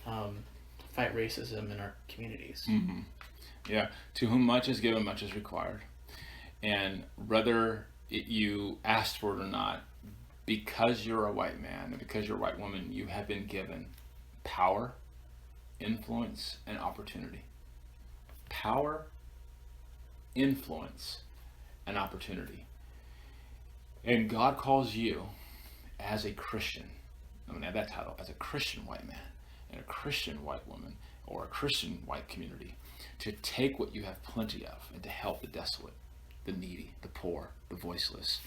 fight racism in our communities? Yeah, to whom much is given, much is required. And whether you asked for it or not, because you're a white man and because you're a white woman, you have been given power, influence, and opportunity. Power, influence, and opportunity. And God calls you as a Christian, I'm going to add that title, as a Christian white man and a Christian white woman or a Christian white community, to take what you have plenty of and to help the desolate, the needy, the poor, the voiceless.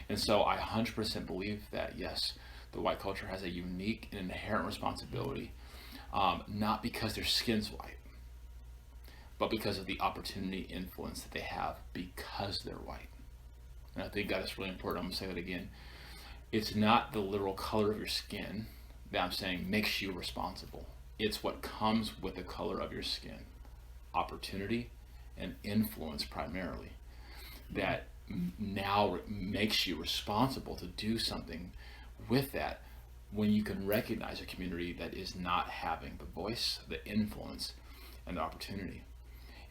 And so I 100% believe that, yes, the white culture has a unique and inherent responsibility, not because their skin's white, but because of the opportunity, influence that they have because they're white. And I think that is really important. I'm going to say that again. It's not the literal color of your skin that I'm saying makes you responsible. It's what comes with the color of your skin. Opportunity and influence primarily that now makes you responsible to do something with that, when you can recognize a community that is not having the voice, the influence, and the opportunity.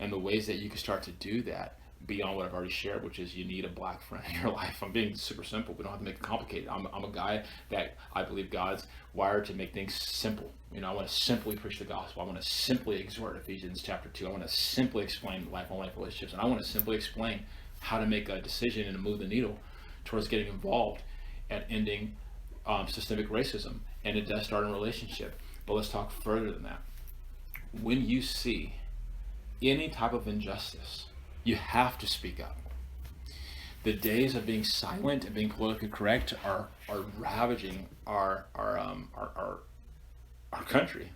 And the ways that you can start to do that beyond what I've already shared, which is you need a black friend in your life. I'm being super simple. We don't have to make it complicated. I'm a guy that I believe God's wired to make things simple. I want to simply preach the gospel. I want to simply exhort Ephesians chapter 2. I want to simply explain life-on-life relationships. And I want to simply explain how to make a decision and to move the needle towards getting involved at ending systemic racism. And it does start in a relationship. But let's talk further than that. When you see any type of injustice, you have to speak up. The days of being silent and being politically correct are ravaging our country.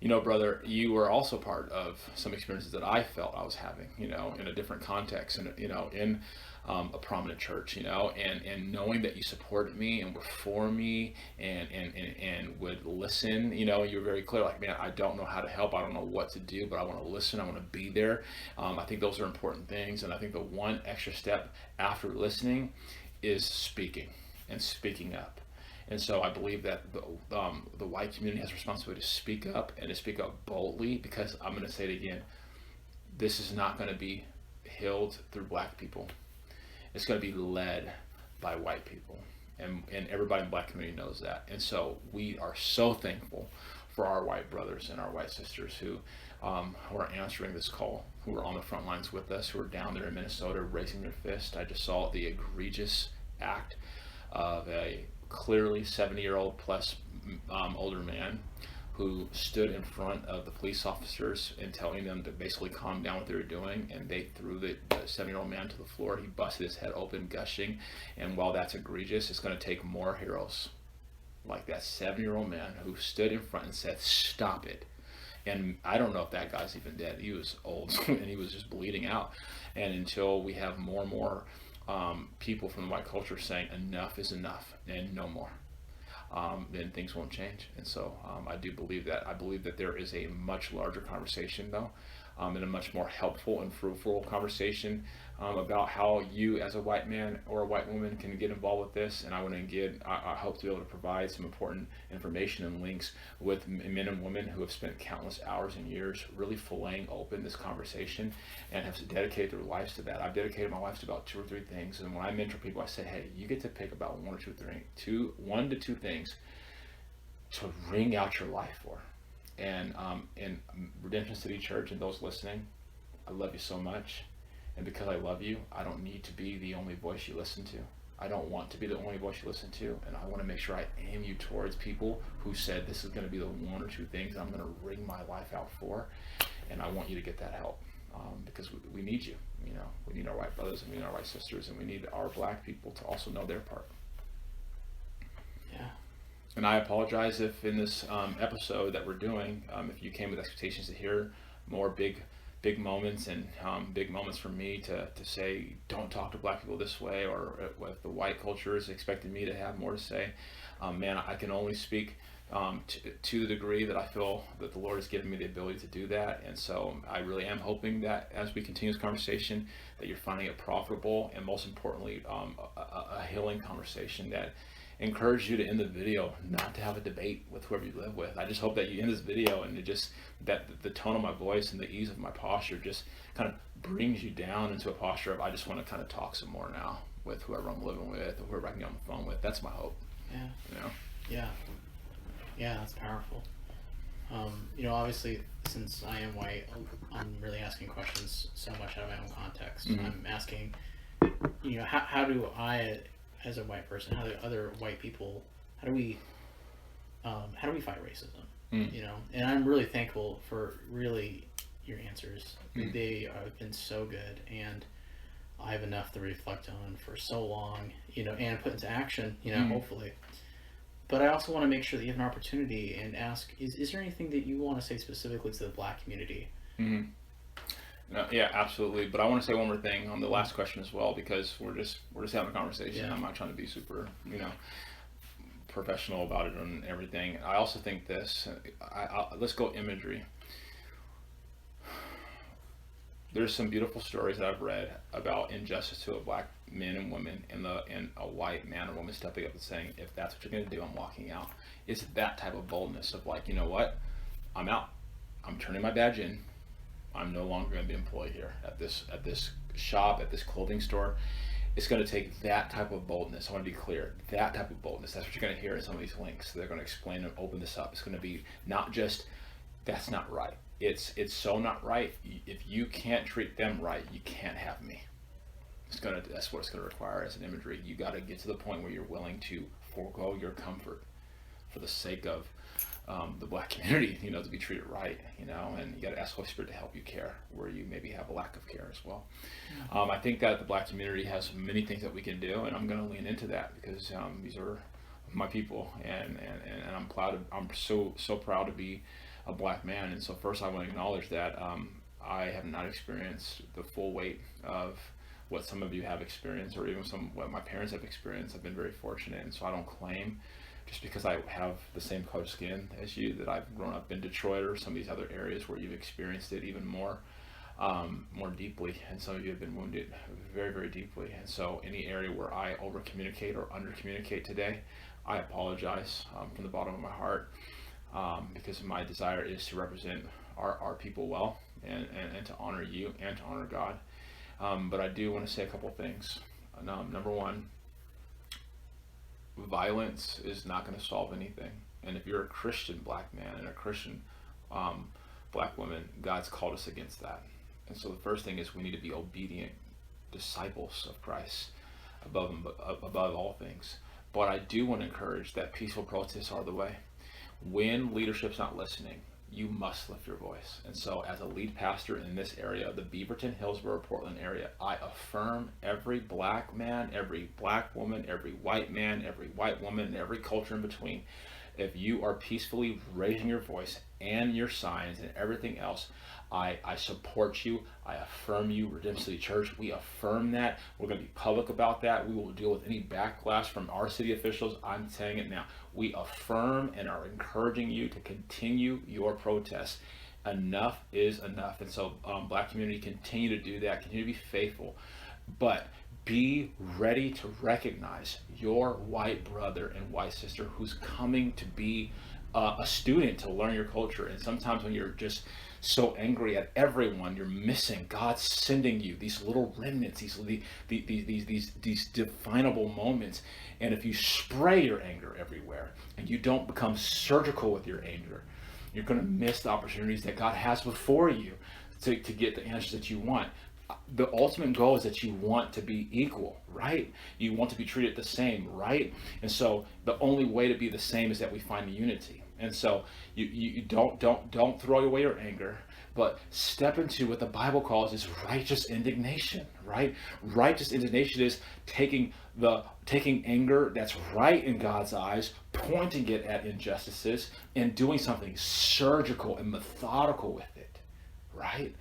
Brother, you were also part of some experiences that I felt I was having, in a different context, and in a prominent church, and knowing that you supported me and were for me and would listen, you were very clear, like, man, I don't know how to help, I don't know what to do, but I want to listen, I want to be there. I think those are important things, and I think the one extra step after listening is speaking and speaking up. And so I believe that the white community has a responsibility to speak up and to speak up boldly, because I'm going to say it again, this is not going to be healed through black people. It's going to be led by white people. And everybody in the black community knows that. And so we are so thankful for our white brothers and our white sisters who are answering this call, who are on the front lines with us, who are down there in Minnesota raising their fist. I just saw the egregious act of a clearly 70-year-old plus older man who stood in front of the police officers and telling them to basically calm down what they were doing, and they threw the 7-year-old man to the floor. He busted his head open, gushing. And while that's egregious, it's going to take more heroes like that 7-year-old man who stood in front and said, stop it. And I don't know if that guy's even dead. He was old and he was just bleeding out. And until we have more and more people from the white culture saying enough is enough and no more, then things won't change. And so I do believe that. I believe that there is a much larger conversation, though, and a much more helpful and fruitful conversation about how you as a white man or a white woman can get involved with this. And I hope to be able to provide some important information and links with men and women who have spent countless hours and years really filleting open this conversation and have dedicated their lives to that. I've dedicated my life to about 2 or 3 things. And when I mentor people, I say, hey, you get to pick about 1 to 2 things to wring out your life for. And in Redemption City Church and those listening, I love you so much. And because I love you, I don't need to be the only voice you listen to. I don't want to be the only voice you listen to. And I want to make sure I aim you towards people who said this is going to be the one or two things I'm going to wring my life out for. And I want you to get that help, because we need you. You know, we need our white brothers and we need our white sisters, and we need our black people to also know their part. Yeah. And I apologize if in this episode that we're doing, if you came with expectations to hear more big moments, and big moments from me to say, don't talk to black people this way, or if the white culture is expecting me to have more to say, man, I can only speak to the degree that I feel that the Lord has given me the ability to do that. And so I really am hoping that as we continue this conversation, that you're finding it profitable, and most importantly, a healing conversation that encourage you to end the video not to have a debate with whoever you live with. I just hope that you end this video and that the tone of my voice and the ease of my posture just kind of brings you down into a posture of, I just want to kind of talk some more now with whoever I'm living with or whoever I can get on the phone with. That's my hope. Yeah. You know? Yeah, that's powerful. Obviously, since I am white, I'm really asking questions so much out of my own context. Mm-hmm. I'm asking, how do I, as a white person, how do other white people, how do we fight racism? And I'm really thankful for really your answers. They have been so good, and I have enough to reflect on for so long, and put into action, hopefully. But I also want to make sure that you have an opportunity and ask, is there anything that you want to say specifically to the black community? Mm-hmm. No, yeah, absolutely. But I want to say one more thing on the last question as well, because we're just having a conversation. Yeah. I'm not trying to be super, professional about it and everything. I also think this. Let's go imagery. There's some beautiful stories that I've read about injustice to a black men and women, and a white man or woman stepping up and saying, if that's what you're going to do, I'm walking out. It's that type of boldness of like, you know what, I'm out. I'm turning my badge in. I'm no longer going to be employed here at this shop, at this clothing store. It's going to take that type of boldness. I want to be clear, that type of boldness. That's what you're going to hear in some of these links. They're going to explain and open this up. It's going to be not just, that's not right. It's so not right. If you can't treat them right, you can't have me. That's what it's going to require as an imagery. You got to get to the point where you're willing to forego your comfort for the sake of the black community, to be treated right, and you got to ask Holy Spirit to help you care where you maybe have a lack of care as well. I think that the black community has many things that we can do, and I'm going to lean into that because these are my people, and I'm so proud to be a black man. And so first I want to acknowledge that I have not experienced the full weight of what some of you have experienced, or even what my parents have experienced. I've been very fortunate, and so I don't claim just because I have the same color skin as you that I've grown up in Detroit or some of these other areas where you've experienced it even more deeply, and some of you have been wounded very, very deeply. And so any area where I over communicate or under communicate today, I apologize from the bottom of my heart, because my desire is to represent our people well, and to honor you and to honor God. But I do want to say a couple things. Number one, violence is not going to solve anything. And if you're a Christian black man and a Christian black woman, God's called us against that. And so the first thing is we need to be obedient disciples of Christ above all things. But I do want to encourage that peaceful protests are the way. When leadership's not listening, you must lift your voice. And so as a lead pastor in this area, the Beaverton, Hillsborough, Portland area, I affirm every black man, every black woman, every white man, every white woman, and every culture in between. If you are peacefully raising your voice and your signs and everything else, I support you. I affirm you. Redemption City Church, we affirm that. We're going to be public about that. We will deal with any backlash from our city officials. I'm saying it now. We affirm and are encouraging you to continue your protests. Enough is enough. And so black community, continue to do that. Continue to be faithful. But be ready to recognize your white brother and white sister who's coming to be a student to learn your culture. And sometimes when you're just so angry at everyone, you're missing God sending you these little remnants, these definable moments. And if you spray your anger everywhere and you don't become surgical with your anger, you're going to miss the opportunities that God has before you to get the answers that you want. The ultimate goal is that you want to be equal, right? You want to be treated the same, right? And so the only way to be the same is that we find unity. And so you don't throw away your anger, but step into what the Bible calls is righteous indignation, right? Righteous indignation is taking anger that's right in God's eyes, pointing it at injustices, and doing something surgical and methodical with it, right?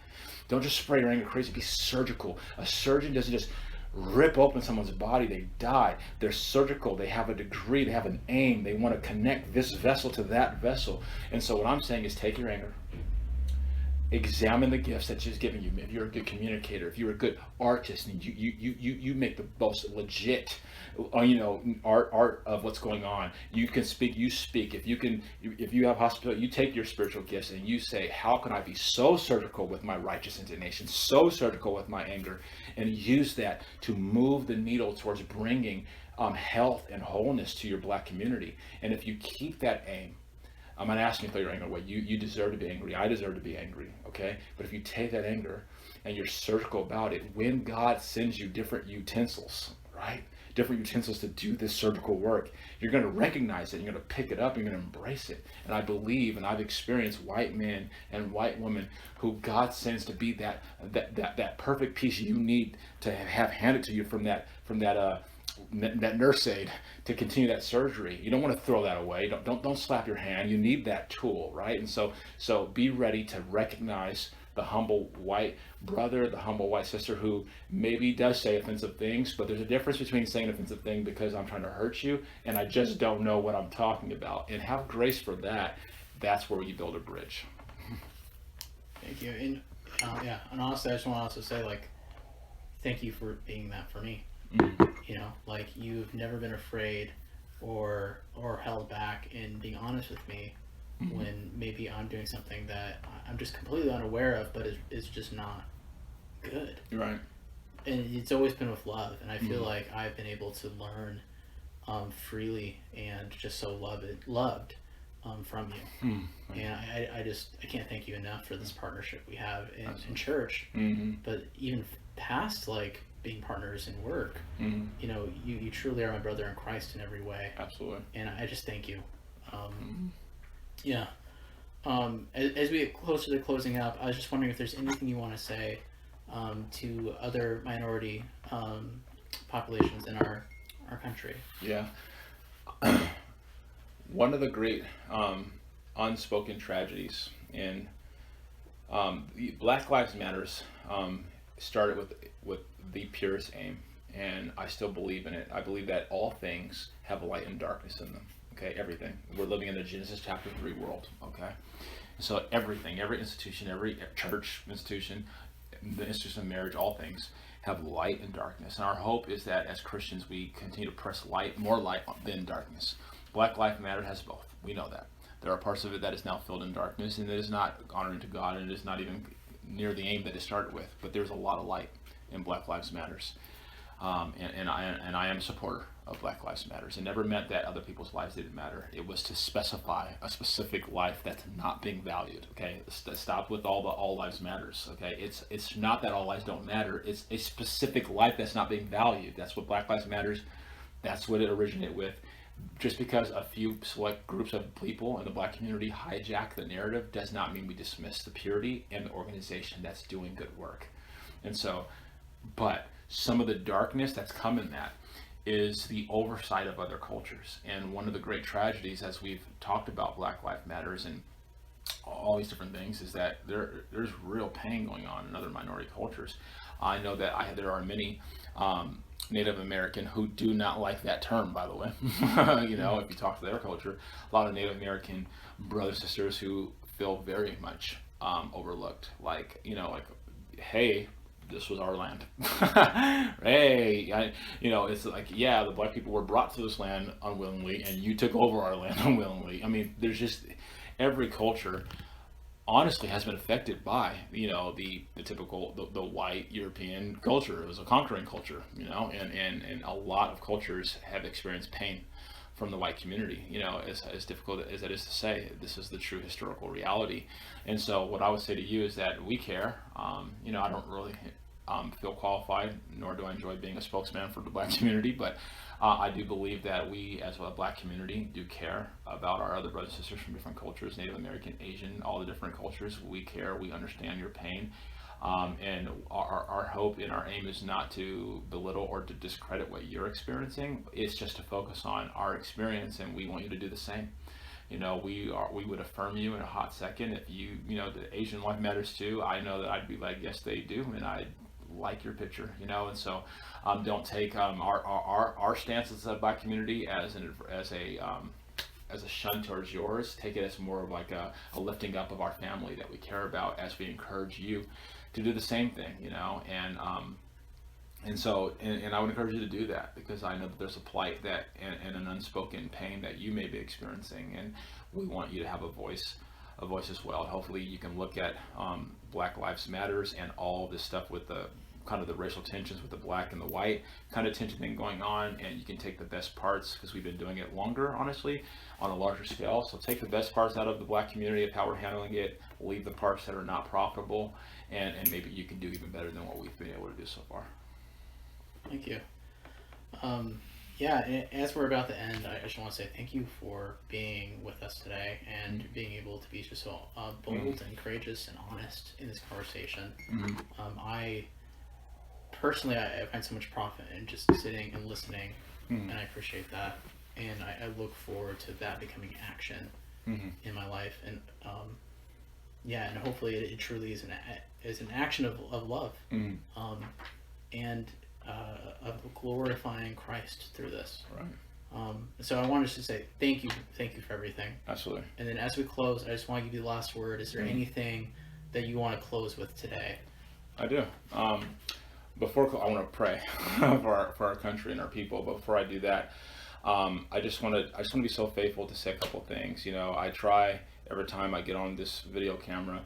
Don't just spray your anger crazy. Be surgical. A surgeon doesn't just rip open someone's body. They die. They're surgical. They have a degree. They have an aim. They want to connect this vessel to that vessel. And so what I'm saying is take your anger, examine the gifts that she's giving you. If you're a good communicator, if you're a good artist, and you make the most legit, art of what's going on. You can speak. You speak. If you have hospitality, you take your spiritual gifts and you say, how can I be so surgical with my righteous indignation, so surgical with my anger, and use that to move the needle towards bringing health and wholeness to your Black community. And if you keep that aim, I'm not asking you to throw your anger away. You deserve to be angry. I deserve to be angry, okay? But if you take that anger and you're surgical about it, when God sends you different utensils, right? Different utensils to do this surgical work, you're going to recognize it. You're going to pick it up. You're going to embrace it. And I believe, and I've experienced white men and white women who God sends to be that perfect piece you need to have handed to you from that nurse aide to continue that surgery. You don't want to throw that away. Don't slap your hand. You need that tool, right? And so be ready to recognize the humble white brother, the humble white sister who maybe does say offensive things, but there's a difference between saying an offensive thing because I'm trying to hurt you and I just don't know what I'm talking about. And have grace for that. That's where you build a bridge. Thank you. And and honestly, I just want to also say, like, thank you for being that for me. Like, you've never been afraid or held back in being honest with me when maybe I'm doing something that I'm just completely unaware of, but it's just not good. Right. And it's always been with love, and I feel like I've been able to learn freely and just so loved from you. And I can't thank you enough for this partnership we have in church, but even past, like, being partners in work. You truly are my brother in Christ in every way. Absolutely. And I just thank you. As we get closer to closing up, I was just wondering if there's anything you want to say to other minority populations in our country. Yeah. One of the great unspoken tragedies in Black Lives Matters started with the purest aim, and I still believe in it. I believe that all things have light and darkness in them. Okay, everything. We're living in the Genesis chapter 3 world. Okay, so everything, every institution, every church institution, the institution of marriage, all things have light and darkness. And our hope is that as Christians we continue to press more light than darkness. Black Lives Matter has both. We know that. There are parts of it that is now filled in darkness, and it is not honoring to God, and it is not even near the aim that it started with. But there's a lot of light in Black Lives Matters, and I am a supporter of Black Lives Matters. It never meant that other people's lives didn't matter. It was to specify a specific life that's not being valued. Okay, stop with all lives matters. Okay, it's not that all lives don't matter. It's a specific life that's not being valued. That's what Black Lives Matters. That's what it originated with. Just because a few select groups of people in the Black community hijack the narrative does not mean we dismiss the purity and the organization that's doing good work. And so, but some of the darkness that's come in that is the oversight of other cultures. And one of the great tragedies, as we've talked about Black Lives Matters and all these different things, is that there's real pain going on in other minority cultures. I know that there are many Native American who do not like that term, by the way. If you talk to their culture, a lot of Native American brothers, sisters who feel very much overlooked. Like, hey, this was our land. Hey, it's like, yeah, the Black people were brought to this land unwillingly, and you took over our land unwillingly. I mean, there's just every culture honestly has been affected by the typical the white European culture. It was a conquering culture, and a lot of cultures have experienced pain from the white community. As difficult as that is to say, this is the true historical reality. And so what I would say to you is that we care. I don't really feel qualified, nor do I enjoy being a spokesman for the black community, but I do believe that we, as a black community, do care about our other brothers and sisters from different cultures, Native American, Asian, all the different cultures. We care, we understand your pain. And our hope and our aim is not to belittle or to discredit what you're experiencing. It's just to focus on our experience, and we want you to do the same. We would affirm you in a hot second if the Asian life matters too. I know that I'd be like, yes, they do, and I like your picture, and so don't take our stance as a black community as a shun towards yours. Take it as more of like a lifting up of our family that we care about, as we encourage you to do the same thing, and I would encourage you to do that, because I know that there's a plight that and an unspoken pain that you may be experiencing, and we want you to have a voice as well. Hopefully you can look at Black Lives Matters and all this stuff with the kind of the racial tensions with the black and the white kind of tension thing going on, and you can take the best parts, because we've been doing it longer, honestly, on a larger scale. So take the best parts out of the black community of how we're handling it, leave the parts that are not profitable, and maybe you can do even better than what we've been able to do so far. Thank you. Yeah, as we're about to end, I just want to say thank you for being with us today and being able to be just so bold and courageous and honest in this conversation. I personally, I find so much profit in just sitting and listening, and I appreciate that. And I look forward to that becoming action in my life. And and hopefully it truly is an action of love, and of glorifying Christ through this. Right. So I wanted to say thank you for everything. Absolutely. And then as we close, I just want to give you the last word. Is there anything that you want to close with today? I do. Before I want to pray for our country and our people. But before I do that, I just want to be so faithful to say a couple things. I try every time I get on this video camera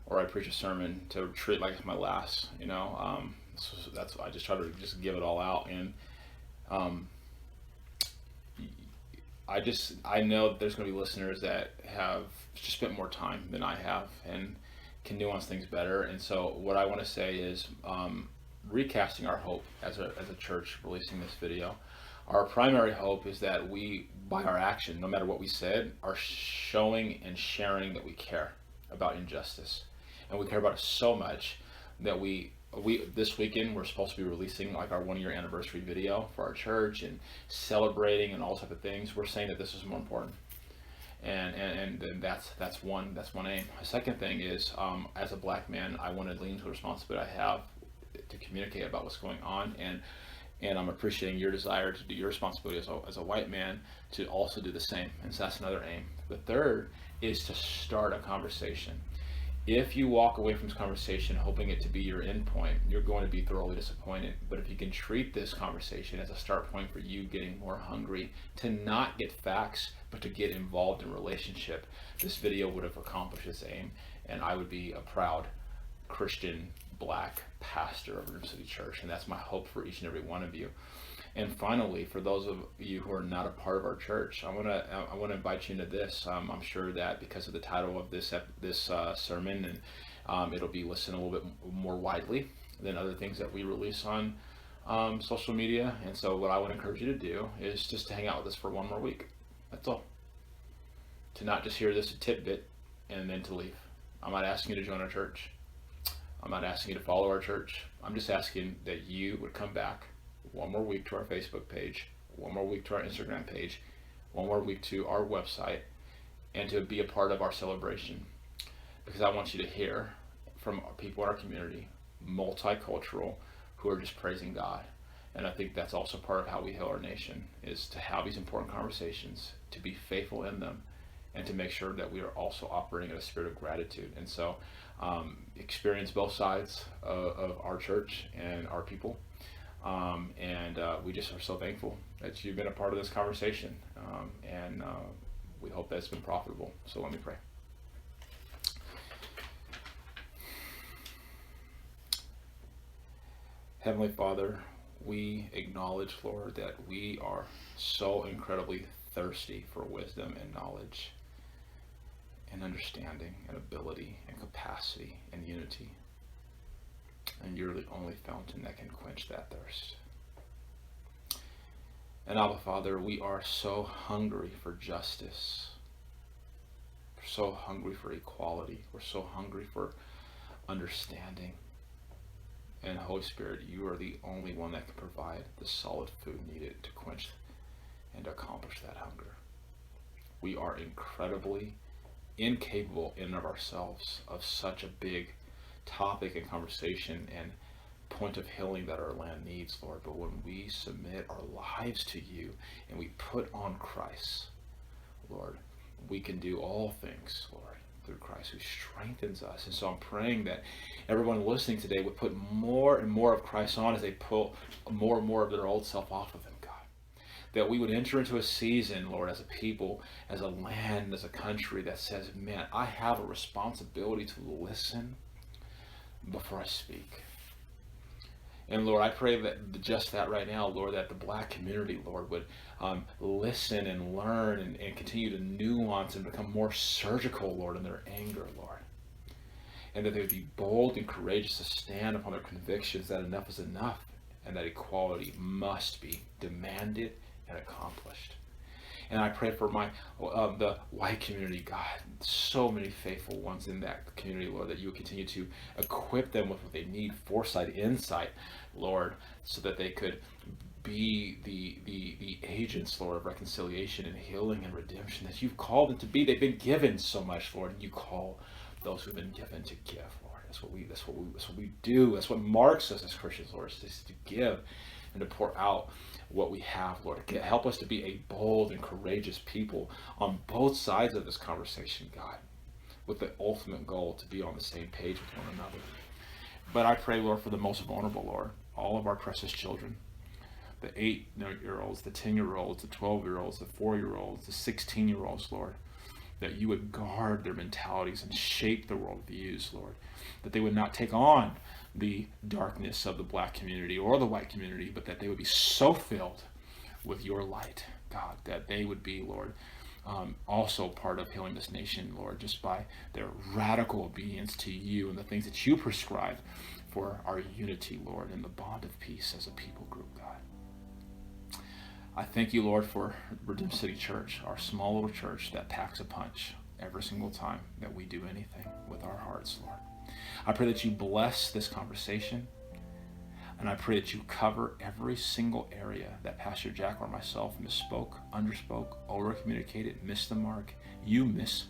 or I preach a sermon to treat it like it's my last. So that's I just try to just give it all out, and I know that there's going to be listeners that have just spent more time than I have and can nuance things better. And so what I want to say is, recasting our hope as a church releasing this video. Our primary hope is that we, by our action, no matter what we said, are showing and sharing that we care about injustice, and we care about it so much that we this weekend we're supposed to be releasing like our 1 year anniversary video for our church and celebrating and all type of things. We're saying that this is more important, and that's one aim. A second thing is, as a black man, I want to lean to the responsibility I have to communicate about what's going on, and I'm appreciating your desire to do your responsibility as a white man to also do the same. And so that's another aim. The third is to start a conversation. If you walk away from this conversation hoping it to be your end point, you're going to be thoroughly disappointed. But if you can treat this conversation as a start point for you getting more hungry to not get facts, but to get involved in relationship, this video would have accomplished its aim, and I would be a proud Christian black pastor of River City Church. And that's my hope for each and every one of you. And finally, for those of you who are not a part of our church, I want to invite you into this. I'm sure that because of the title of this sermon, and it'll be listened a little bit more widely than other things that we release on social media. And so what I want to encourage you to do is just to hang out with us for one more week. That's all. To not just hear this tidbit and then to leave. I'm not asking you to join our church. I'm not asking you to follow our church. I'm just asking that you would come back one more week to our Facebook page, one more week to our Instagram page, one more week to our website, and to be a part of our celebration. Because I want you to hear from people in our community, multicultural, who are just praising God. And I think that's also part of how we heal our nation, is to have these important conversations, to be faithful in them, and to make sure that we are also operating in a spirit of gratitude. And so experience both sides of our church and our people. We just are so thankful that you've been a part of this conversation, and we hope that it's been profitable. So let me pray. Heavenly Father, we acknowledge, Lord, that we are so incredibly thirsty for wisdom and knowledge and understanding and ability and capacity and unity. And you're the only fountain that can quench that thirst. And Abba Father, we are so hungry for justice. We're so hungry for equality. We're so hungry for understanding. And Holy Spirit, you are the only one that can provide the solid food needed to quench and to accomplish that hunger. We are incredibly incapable in and of ourselves of such a big topic and conversation and point of healing that our land needs, Lord. But when we submit our lives to you and we put on Christ, Lord, we can do all things, Lord, through Christ who strengthens us. And so I'm praying that everyone listening today would put more and more of Christ on as they pull more and more of their old self off of them, God. That we would enter into a season, Lord, as a people, as a land, as a country that says, man, I have a responsibility to listen before I speak. And Lord, I pray that just that right now, Lord, that the Black community, Lord, would listen and learn and continue to nuance and become more surgical, Lord, in their anger, Lord. And that they would be bold and courageous to stand upon their convictions that enough is enough and that equality must be demanded and accomplished. And I pray for the white community, God, so many faithful ones in that community, Lord, that you would continue to equip them with what they need, foresight, insight, Lord, so that they could be the agents, Lord, of reconciliation and healing and redemption that you've called them to be. They've been given so much, Lord, and you call those who've been given to give, Lord. That's what we do. That's what marks us as Christians, Lord, is to give and to pour out what we have, Lord. Help us to be a bold and courageous people on both sides of this conversation, God, with the ultimate goal to be on the same page with one another. But I pray, Lord, for the most vulnerable, Lord, all of our precious children, the 8-year-olds, the 10-year-olds, the 12-year-olds, the 4-year-olds, the 16-year-olds, Lord, that you would guard their mentalities and shape their worldviews, Lord, that they would not take on the darkness of the Black community or the white community, but that they would be so filled with your light, God, that they would be, Lord, also part of healing this nation, Lord, just by their radical obedience to you and the things that you prescribe for our unity, Lord, and the bond of peace as a people group, God. I thank you, Lord, for Redeemed City Church, our small little church that packs a punch every single time that we do anything with our hearts, Lord. I pray that you bless this conversation, and I pray that you cover every single area that Pastor Jack or myself misspoke, underspoke, over-communicated, missed the mark. You miss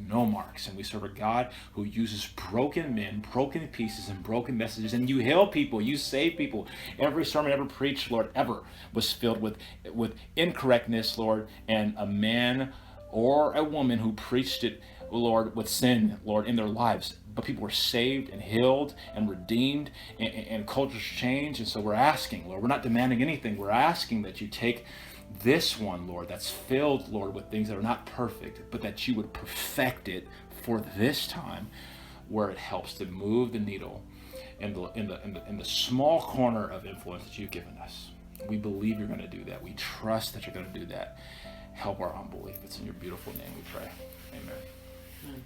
no marks, and we serve a God who uses broken men, broken pieces, and broken messages, and you heal people, you save people. Every sermon ever preached, Lord, ever was filled with incorrectness, Lord, and a man or a woman who preached it, Lord, with sin, Lord, in their lives. But people were saved and healed and redeemed, and cultures changed. And so we're asking, Lord, we're not demanding anything. We're asking that you take this one, Lord, that's filled, Lord, with things that are not perfect, but that you would perfect it for this time where it helps to move the needle in the small corner of influence that you've given us. We believe you're going to do that. We trust that you're going to do that. Help our unbelief. It's in your beautiful name we pray. Amen.